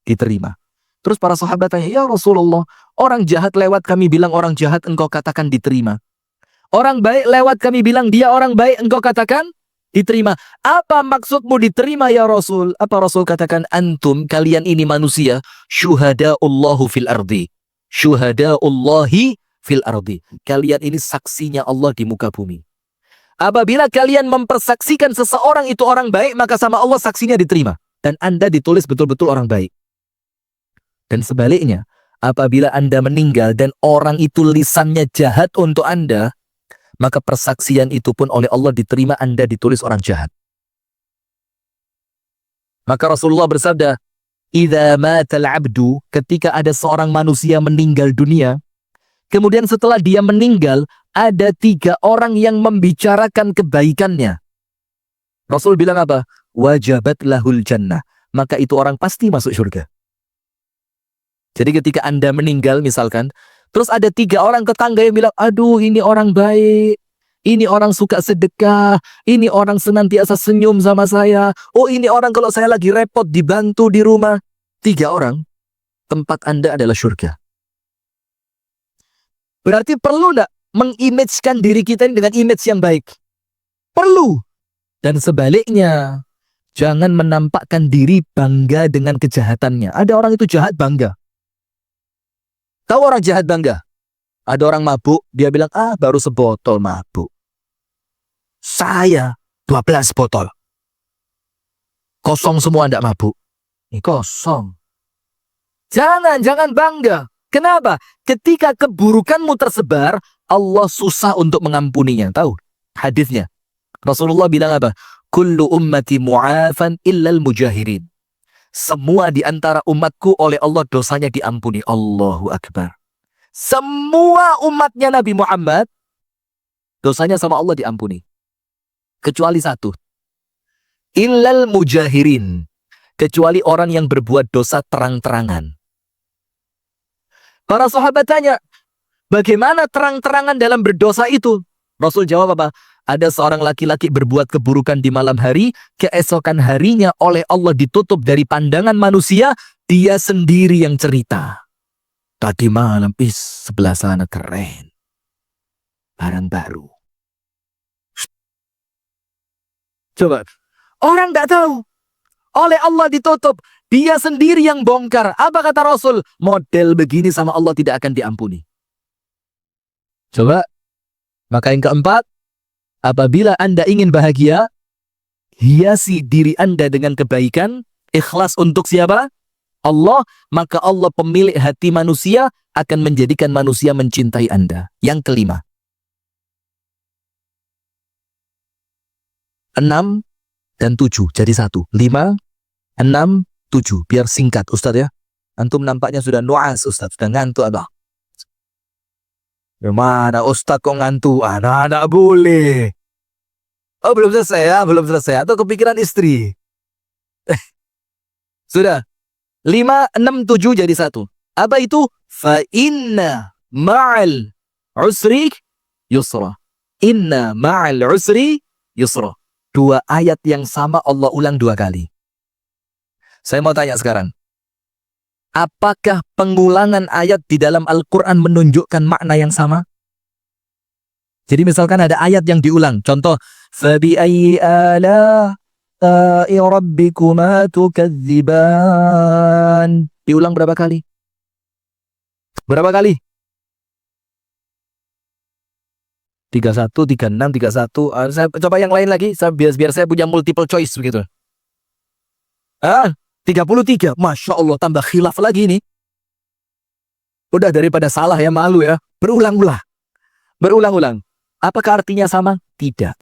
diterima. Terus para sahabat tanya, ya Rasulullah, orang jahat lewat kami bilang orang jahat, engkau katakan diterima. Orang baik lewat kami bilang dia orang baik, engkau katakan diterima. Apa maksudmu diterima ya Rasul? Apa Rasul katakan? Antum, kalian ini manusia, syuhada'ullahu fil ardi. Syuhada'ullahi fil ardi. Kalian ini saksinya Allah di muka bumi. Apabila kalian mempersaksikan seseorang itu orang baik, maka sama Allah saksinya diterima. Dan Anda ditulis betul-betul orang baik. Dan sebaliknya, apabila Anda meninggal dan orang itu lisannya jahat untuk Anda, maka persaksian itu pun oleh Allah diterima, Anda ditulis orang jahat. Maka Rasulullah bersabda, idza matal abdu, ketika ada seorang manusia meninggal dunia, kemudian setelah dia meninggal, ada 3 orang yang membicarakan kebaikannya. Rasul bilang apa? Wajabat lahul jannah. Maka itu orang pasti masuk surga. Jadi ketika Anda meninggal misalkan, terus ada 3 orang tetangga yang bilang, aduh ini orang baik, ini orang suka sedekah, ini orang senantiasa senyum sama saya, oh ini orang kalau saya lagi repot dibantu di rumah. 3 orang, tempat Anda adalah surga. Berarti perlu enggak mengimagekan diri kita ini dengan image yang baik? Perlu. Dan sebaliknya, jangan menampakkan diri bangga dengan kejahatannya. Ada orang itu jahat bangga. Tahu orang jahat bangga? Ada orang mabuk, dia bilang, baru sebotol mabuk. Saya 12 botol. kosong semua, tidak mabuk. Ini kosong. Jangan bangga. Kenapa? Ketika keburukanmu tersebar, Allah susah untuk mengampuninya. Tahu hadisnya? Rasulullah bilang apa? Kullu ummati mu'afan illal mujahirin. Semua di antara umatku oleh Allah dosanya diampuni. Allahu Akbar. Semua umatnya Nabi Muhammad dosanya sama Allah diampuni. Kecuali satu. Illal mujahirin. Kecuali orang yang berbuat dosa terang-terangan. Para sahabat tanya, bagaimana terang-terangan dalam berdosa itu? Rasul jawab apa? Ada seorang laki-laki berbuat keburukan di malam hari, keesokan harinya oleh Allah ditutup dari pandangan manusia, dia sendiri yang cerita. Tadi malam, sebelah sana keren. Barang baru. Coba, orang tidak tahu. Oleh Allah ditutup. Dia sendiri yang bongkar. Apa kata Rasul? Model begini sama Allah tidak akan diampuni. Coba. Maka yang keempat, apabila Anda ingin bahagia, hiasi diri Anda dengan kebaikan, ikhlas untuk siapa? Allah, maka Allah pemilik hati manusia akan menjadikan manusia mencintai Anda. Yang kelima. 6 dan 7 jadi 1. 5, 6, 7. Biar singkat Ustadz ya. Antum nampaknya sudah nuas Ustadz. Sudah ngantuk abang. Gimana Ustadz kok ngantuk? Anak boleh. Oh belum selesai ya. Belum selesai. Atau kepikiran istri. Sudah. 5, 6, 7 jadi 1. Apa itu? Fa inna ma'al usri yusra. Inna ma'al usri yusra. 2 ayat yang sama Allah ulang 2 kali. Saya mau tanya sekarang. Apakah pengulangan ayat di dalam Al-Quran menunjukkan makna yang sama? Jadi misalkan ada ayat yang diulang. Contoh. فَبِأَيِّ آلَاءِ رَبِّكُمَا تُكَذِّبَانِ. Diulang berapa kali? Berapa kali? 31, 36, 31. Saya coba yang lain lagi. Biar saya punya multiple choice begitu. 33. Masya Allah, tambah khilaf lagi nih. Udah daripada salah ya malu ya. Berulang-ulang. Berulang-ulang. Apakah artinya sama? Tidak.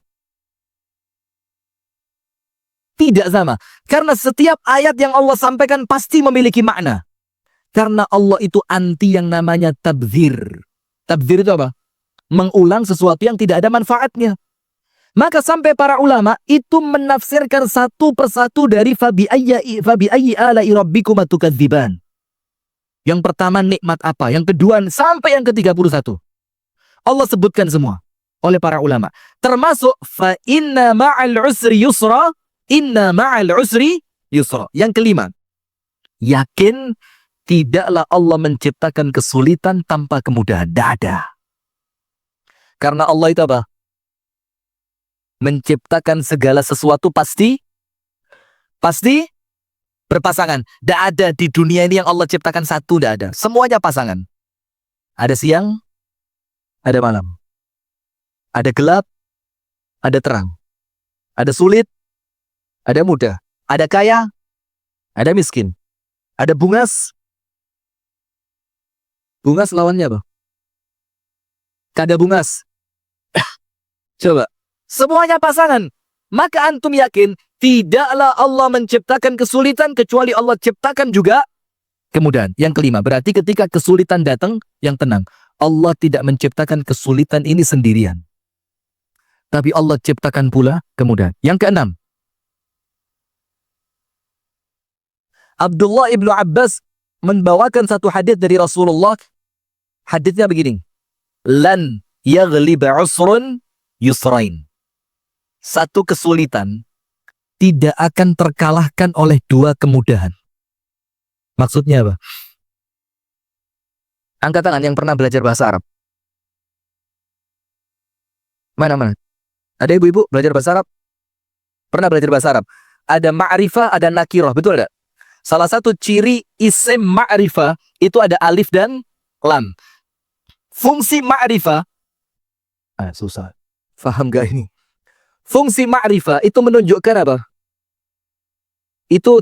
Tidak sama. Karena setiap ayat yang Allah sampaikan pasti memiliki makna. Karena Allah itu anti yang namanya tabdzir. Tabdzir itu apa? Mengulang sesuatu yang tidak ada manfaatnya. Maka sampai para ulama itu menafsirkan satu persatu dari fabi'ayyi ala'i rabbikuma tukadziban. Yang pertama nikmat apa? Yang kedua sampai yang ke-31. Allah sebutkan semua oleh para ulama. Termasuk fa inna ma'al usri yusra, inna ma'al usri yusra. Yang kelima, yakin tidaklah Allah menciptakan kesulitan tanpa kemudahan. Tidak ada. Karena Allah itu apa? Menciptakan segala sesuatu pasti berpasangan. Tidak ada di dunia ini yang Allah ciptakan satu, tidak ada. Semuanya pasangan. Ada siang, ada malam. Ada gelap, ada terang. Ada sulit, ada mudah. Ada kaya, ada miskin. Ada bungas. Bungas lawannya apa? Kada bungas. Coba. Semuanya pasangan. Maka antum yakin tidaklah Allah menciptakan kesulitan kecuali Allah ciptakan juga kemudahan. Yang kelima, berarti ketika kesulitan datang, yang tenang. Allah tidak menciptakan kesulitan ini sendirian. Tapi Allah ciptakan pula kemudahan. Yang keenam, Abdullah ibnu Abbas membawakan satu hadis dari Rasulullah. Hadisnya begini. Lan yaghliba usrun yusrain. Satu kesulitan tidak akan terkalahkan oleh 2 kemudahan. Maksudnya apa? Angkat tangan yang pernah belajar bahasa Arab. Mana? Ada ibu-ibu belajar bahasa Arab? Pernah belajar bahasa Arab? Ada ma'rifah, ada nakirah, betul tidak? Salah satu ciri isim ma'rifah itu ada alif dan lam. Fungsi ma'rifah, susah. Faham gak ini? Fungsi ma'rifah itu menunjukkan apa? itu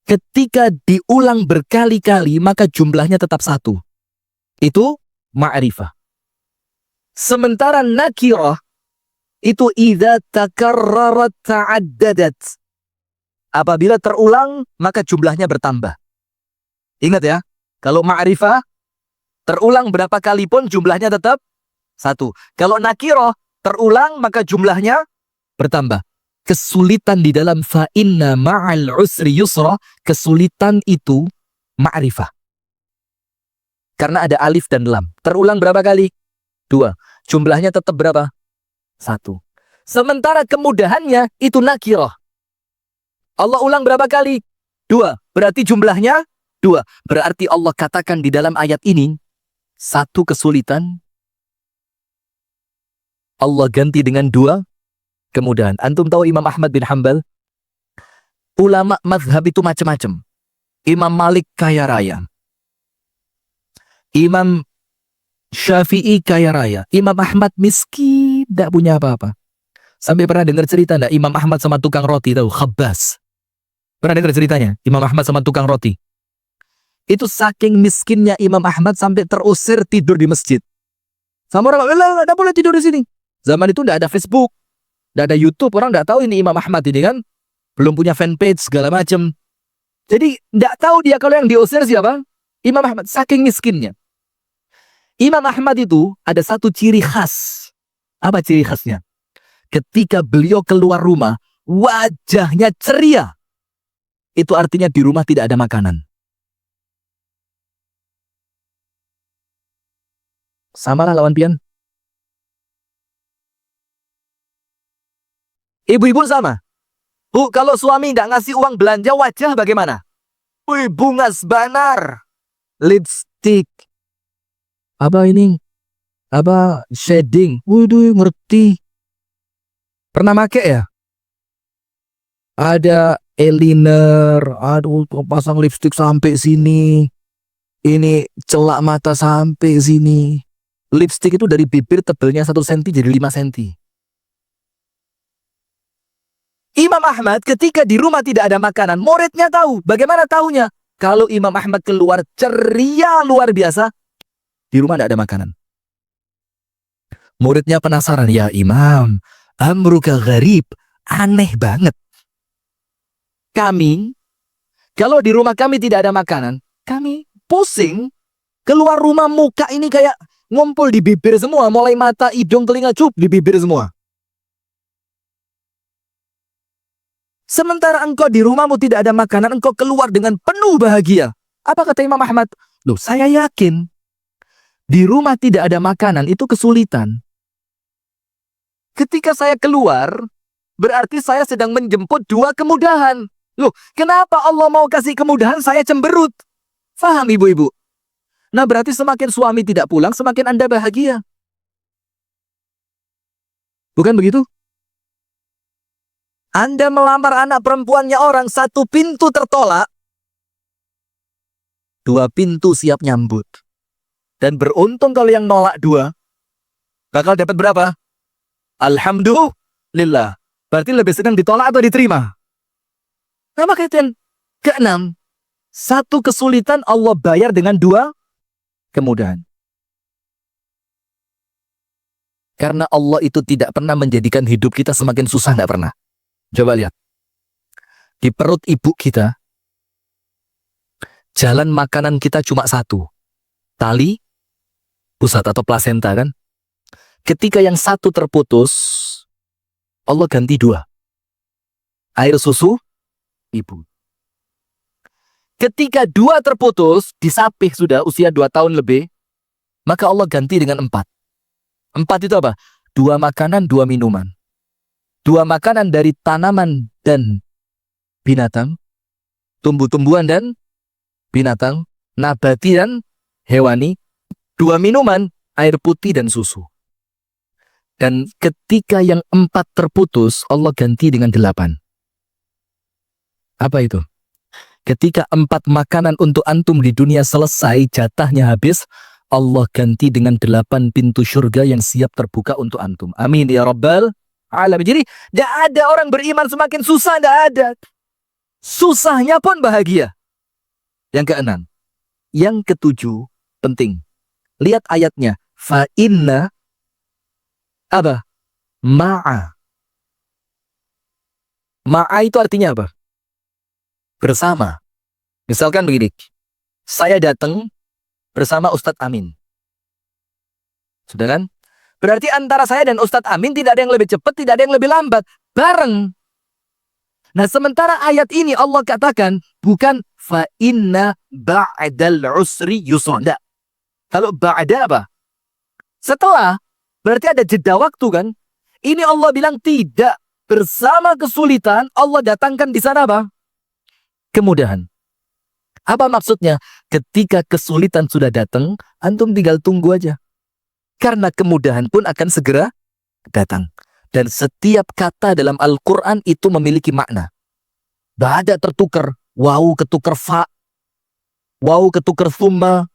ketika diulang berkali-kali maka jumlahnya tetap satu. Itu ma'rifah. Sementara nakirah itu idza takarrarat ta'addadat. Apabila terulang maka jumlahnya bertambah. Ingat ya, kalau ma'rifah terulang berapa kali pun jumlahnya tetap satu. Kalau nakirah terulang maka jumlahnya bertambah. Kesulitan di dalam fa inna ma'al usri yusra, kesulitan itu ma'rifah. Karena ada alif dan lam. Terulang berapa kali? 2. Jumlahnya tetap berapa? 1. Sementara kemudahannya itu nakirah. Allah ulang berapa kali? 2. Berarti jumlahnya 2. Berarti Allah katakan di dalam ayat ini, satu kesulitan Allah ganti dengan 2 kemudahan. Antum tahu Imam Ahmad bin Hanbal? Ulama mazhab itu macam-macam. Imam Malik kaya raya. Imam Syafi'i kaya raya. Imam Ahmad miskin, tidak punya apa-apa. Sampai pernah dengar cerita enggak Imam Ahmad sama tukang roti, tahu? Khabbas. Pernah dengar ceritanya? Imam Ahmad sama tukang roti. Itu saking miskinnya Imam Ahmad sampai terusir tidur di masjid. Sama orang, enggak boleh tidur di sini. Zaman itu enggak ada Facebook, enggak ada YouTube, orang enggak tahu ini Imam Ahmad ini kan. Belum punya fanpage segala macam. Jadi enggak tahu dia kalau yang diusir siapa? Imam Ahmad, saking miskinnya. Imam Ahmad itu ada satu ciri khas. Apa ciri khasnya? Ketika beliau keluar rumah, wajahnya ceria. Itu artinya di rumah tidak ada makanan. Sama lah lawan pian. Ibu-ibu sama. Bu, kalau suami nggak ngasih uang belanja wajah bagaimana? Wih, bunga sebanar. Lipstick. Apa ini? Apa shading? Waduh, ngerti. Pernah make ya? Ada eyeliner, aduh pasang lipstick sampai sini. Ini celak mata sampai sini. Lipstick itu dari bibir tebelnya 1 cm jadi 5 cm. Imam Ahmad ketika di rumah tidak ada makanan, muridnya tahu. Bagaimana tahunya? Kalau Imam Ahmad keluar ceria luar biasa, di rumah tidak ada makanan. Muridnya penasaran, ya Imam, amruka gharib, aneh banget. Kami, kalau di rumah kami tidak ada makanan, kami pusing, keluar rumah muka ini kayak ngumpul di bibir semua, mulai mata, hidung, telinga, cup di bibir semua. Sementara engkau di rumahmu tidak ada makanan, engkau keluar dengan penuh bahagia. Apa kata Imam Ahmad? Loh, saya yakin di rumah tidak ada makanan itu kesulitan. Ketika saya keluar, berarti saya sedang menjemput 2 kemudahan. Loh, kenapa Allah mau kasih kemudahan saya cemberut? Faham ibu-ibu? Nah, berarti semakin suami tidak pulang, semakin Anda bahagia. Bukan begitu? Anda melamar anak perempuannya orang, 1 pintu tertolak, 2 pintu siap nyambut. Dan beruntung kalau yang nolak 2, bakal dapat berapa? Alhamdulillah. Berarti lebih senang ditolak atau diterima? Nah, makanya ke-6, 1 kesulitan Allah bayar dengan 2 kemudahan. Karena Allah itu tidak pernah menjadikan hidup kita semakin susah, tidak pernah. Coba lihat. Di perut ibu kita, jalan makanan kita cuma 1. Tali pusat atau plasenta kan? Ketika yang 1 terputus, Allah ganti 2. Air susu ibu. Ketika 2 terputus, disapih sudah usia 2 tahun lebih, maka Allah ganti dengan 4. 4 itu apa? 2 makanan, 2 minuman. 2 makanan dari tanaman dan binatang, tumbuh-tumbuhan dan binatang, nabati dan hewani. 2 minuman, air putih dan susu. Dan ketika yang 4 terputus, Allah ganti dengan 8. Apa itu? Ketika 4 makanan untuk antum di dunia selesai, jatahnya habis, Allah ganti dengan 8 pintu surga yang siap terbuka untuk antum. Amin ya Rabbal alamin. Jadi, tidak ada orang beriman semakin susah, tidak ada. susahnya pun bahagia. Yang keenam. Yang ketujuh, penting. Lihat ayatnya. Fa inna apa? Ma'a. Ma'a itu artinya apa? Bersama. Misalkan begini. Saya datang bersama Ustadz Amin. Sudah kan? Berarti antara saya dan Ustadz Amin tidak ada yang lebih cepat, tidak ada yang lebih lambat. Bareng. Nah, sementara ayat ini Allah katakan bukan fa inna ba'dal usri yusra. Kalau ba'da apa? Setelah. Berarti ada jeda waktu kan? Ini Allah bilang tidak. Bersama kesulitan Allah datangkan di sana apa? Kemudahan. Apa maksudnya? Ketika kesulitan sudah datang, antum tinggal tunggu aja. Karena kemudahan pun akan segera datang. Dan setiap kata dalam Al-Quran itu memiliki makna. Tidak ada tertukar. Waw ketukar fa. Waw ketukar thumma.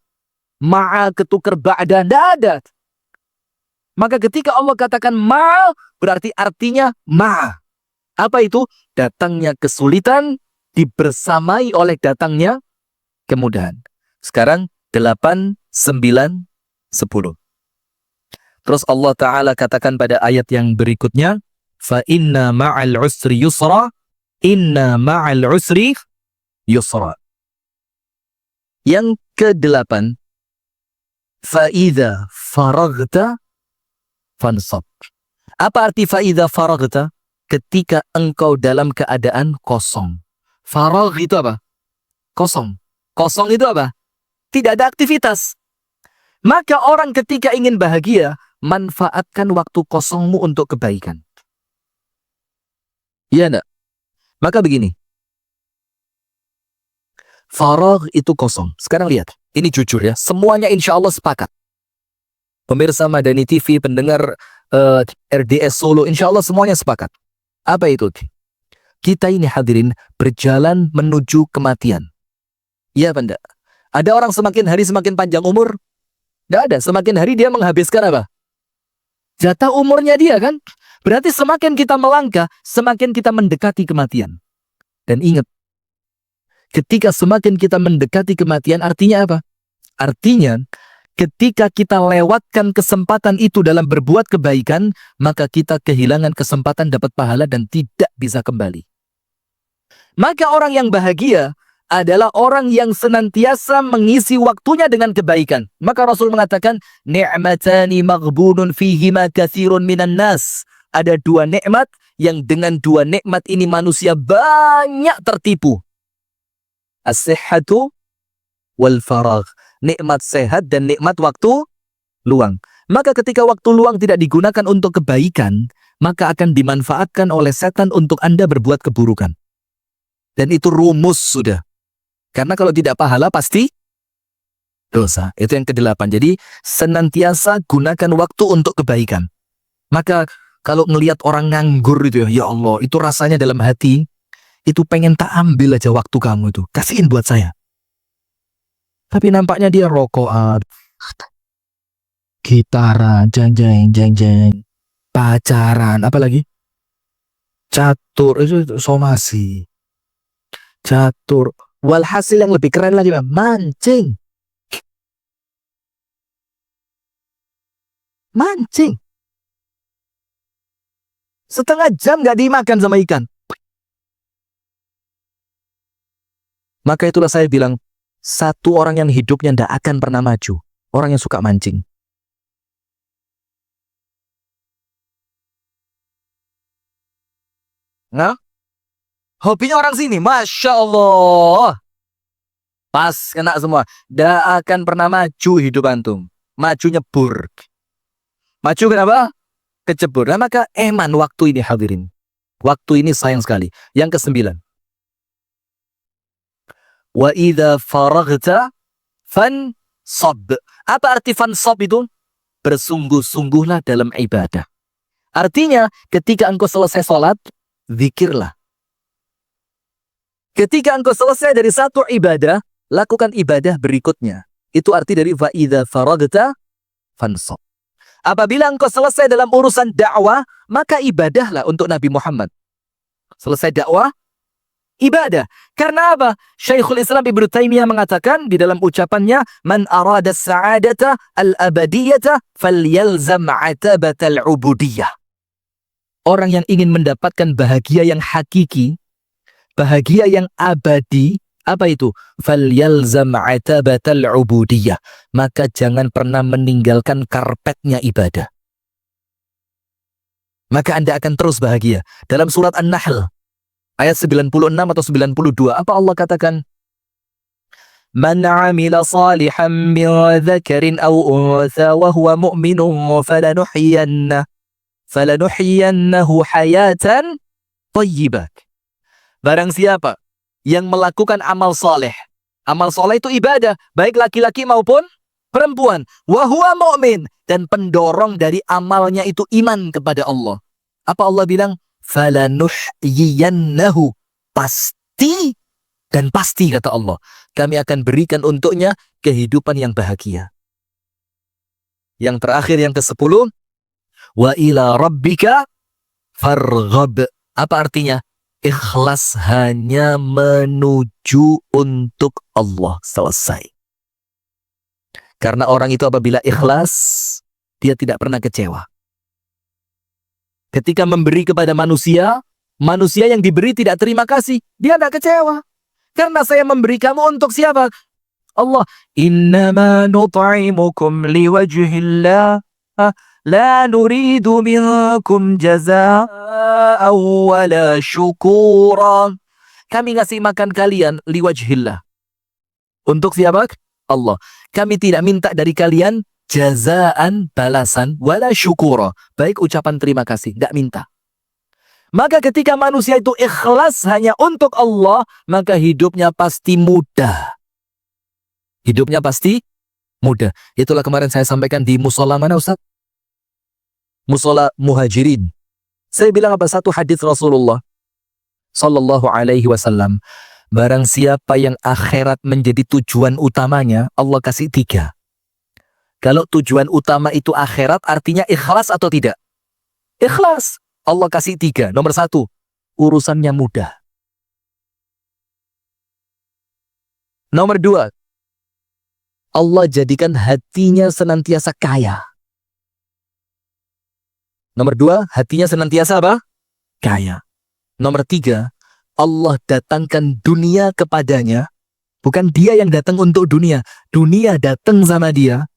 Ma'a ketukar ba'da. Tidak ada. Maka ketika Allah katakan ma'a, berarti artinya ma'a. Apa itu? Datangnya kesulitan dibersamai oleh datangnya kemudahan. Sekarang 8, 9, 10. Terus Allah Ta'ala katakan pada ayat yang berikutnya, fa inna ma'al usri yusra, inna ma'al usri yusra. Yang ke-8, fa idza faraghta fansab. Apa arti fa idza faraghta? Ketika engkau dalam keadaan kosong. Faragh itu apa? Kosong. Kosong itu apa? Tidak ada aktivitas. Maka orang ketika ingin bahagia, manfaatkan waktu kosongmu untuk kebaikan. Iya enggak? Maka begini. Faragh itu kosong. Sekarang lihat. Ini jujur ya. Semuanya insya Allah sepakat. Pemirsa Madani TV, pendengar RDS Solo, insya Allah semuanya sepakat. Apa itu? Kita ini hadirin berjalan menuju kematian. Iya apa enggak? Ada orang semakin hari semakin panjang umur? Tidak ada. Semakin hari dia menghabiskan apa? Jatah umurnya dia kan? Berarti semakin kita melangkah, semakin kita mendekati kematian. Dan ingat, ketika semakin kita mendekati kematian, artinya apa? Artinya, ketika kita lewatkan kesempatan itu dalam berbuat kebaikan, maka kita kehilangan kesempatan dapat pahala dan tidak bisa kembali. Maka orang yang bahagia adalah orang yang senantiasa mengisi waktunya dengan kebaikan. Maka Rasul mengatakan, ni'matani maghbunun fihima katsirun minan nas. Ada dua nikmat yang dengan dua nikmat ini manusia banyak tertipu. As-sihhatu wal faragh. Nikmat sehat dan nikmat waktu luang. Maka ketika waktu luang tidak digunakan untuk kebaikan, maka akan dimanfaatkan oleh setan untuk Anda berbuat keburukan. Dan itu rumus sudah. Karena kalau tidak pahala pasti dosa. Itu yang ke-8. Jadi senantiasa gunakan waktu untuk kebaikan. Maka kalau ngelihat orang nganggur itu ya Allah, itu rasanya dalam hati, itu pengen tak ambil aja waktu kamu itu. Kasihin buat saya. Tapi nampaknya dia rokokan, gitaran, jeng, pacaran, apalagi catur, itu somasi. Catur. Walhasil yang lebih keren lagi, mancing. Mancing. Setengah jam gak dimakan sama ikan. Maka itulah saya bilang, satu orang yang hidupnya tidak akan pernah maju. Orang yang suka mancing. Nah, hobinya orang sini, Masya Allah. Pas, kena semua. Tidak akan pernah maju hidup antum. Maju nyebur. Maju kenapa? Kecebur. Nah, maka eman waktu ini hadirin. Waktu ini sayang sekali. Yang ke-9. Wa idza faraghta fansab. Apa arti fansab itu? Bersungguh-sungguhlah dalam ibadah. Artinya, ketika engkau selesai sholat, zikirlah. Ketika engkau selesai dari satu ibadah, lakukan ibadah berikutnya. Itu arti dari wa idza faraghta fansab. Apabila engkau selesai dalam urusan dakwah, maka ibadahlah untuk Nabi Muhammad. Selesai dakwah, ibadah. Karena apa? Syekhul Islam Ibnu Taimiyah mengatakan di dalam ucapannya, "Man arada sa'adata al-abadiyata falyalzam 'atabatal 'ubudiyah." Orang yang ingin mendapatkan bahagia yang hakiki, bahagia yang abadi, apa itu? Falyalzam 'atabatal 'ubudiyah. Maka jangan pernah meninggalkan karpetnya ibadah. Maka Anda akan terus bahagia. Dalam surat An-Nahl ayat 96 atau 92, apa Allah katakan? Man 'amila salihan min dzakarin aw untha wa huwa mu'minun falanuhyiyannahu hayatan thayyibah. Barang siapa yang melakukan amal soleh. Amal soleh itu ibadah, baik laki-laki maupun perempuan. Wa huwa mu'min, dan pendorong dari amalnya itu iman kepada Allah. Apa Allah bilang? Falanuhyiyannahu, pasti dan pasti kata Allah, kami akan berikan untuknya kehidupan yang bahagia. Yang terakhir, yang ke-10, wa ila rabbika farghab. Apa artinya? Ikhlas hanya menuju untuk Allah. Selesai. Karena orang itu apabila ikhlas, dia tidak pernah kecewa. Ketika memberi kepada manusia, manusia yang diberi tidak terima kasih, dia tidak kecewa. Karena saya memberi kamu untuk siapa? Allah. Innama nut'imukum liwajhillah, la nuridu minkum jazaa'an wala syukura. Kami ngasih makan kalian liwajhillah. Untuk siapa? Allah. Kami tidak minta dari kalian jazaan, balasan, wala syukura, baik ucapan terima kasih, tidak minta. Maka ketika manusia itu ikhlas hanya untuk Allah, maka hidupnya pasti mudah. Hidupnya pasti mudah. Itulah kemarin saya sampaikan di musola mana Ustaz? Musola Muhajirin. Saya bilang apa? Satu hadis Rasulullah sallallahu alaihi wasallam. Barang siapa yang akhirat menjadi tujuan utamanya, Allah kasih 3. Kalau tujuan utama itu akhirat, artinya ikhlas atau tidak? Ikhlas. Allah kasih 3. Nomor 1, urusannya mudah. Nomor 2, Allah jadikan hatinya senantiasa kaya. Nomor 2, hatinya senantiasa apa? Kaya. Nomor 3, Allah datangkan dunia kepadanya. Bukan dia yang datang untuk dunia. Dunia datang sama dia.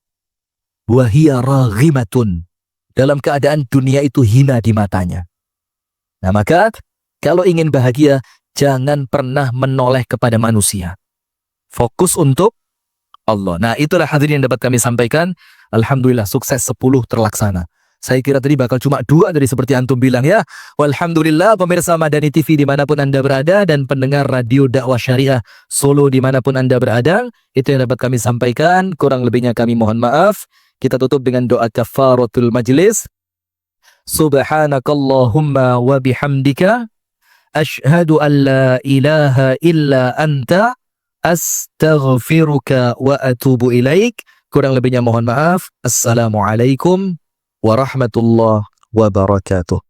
Wahia raghimatun, dalam keadaan dunia itu hina di matanya. Nah maka kalau ingin bahagia, jangan pernah menoleh kepada manusia. Fokus untuk Allah. Nah itulah hadirin yang dapat kami sampaikan. Alhamdulillah sukses 10 terlaksana. Saya kira tadi bakal cuma 2 dari seperti antum bilang ya. Walhamdulillah pemirsa Madani TV dimanapun Anda berada, dan pendengar Radio Dakwah Syariah Solo dimanapun Anda berada. Itu yang dapat kami sampaikan. Kurang lebihnya kami mohon maaf. Kita tutup dengan doa kafaratul majlis. Subhanakallahumma wa bihamdika asyhadu an la ilaha illa anta astaghfiruka wa atubu ilaik. Kurang lebihnya mohon maaf. Assalamualaikum warahmatullahi wabarakatuh.